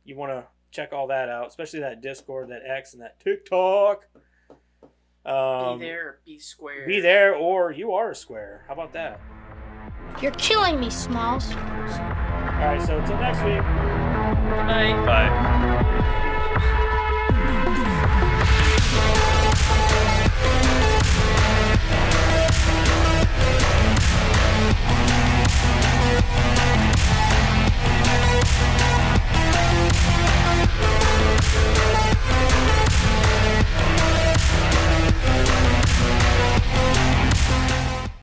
You want to check all that out, especially that Discord, that X, and that TikTok. Be there or be square. Be there, or you are a square. How about that? You're killing me, Smalls. All right, so until next week. Bye. Bye.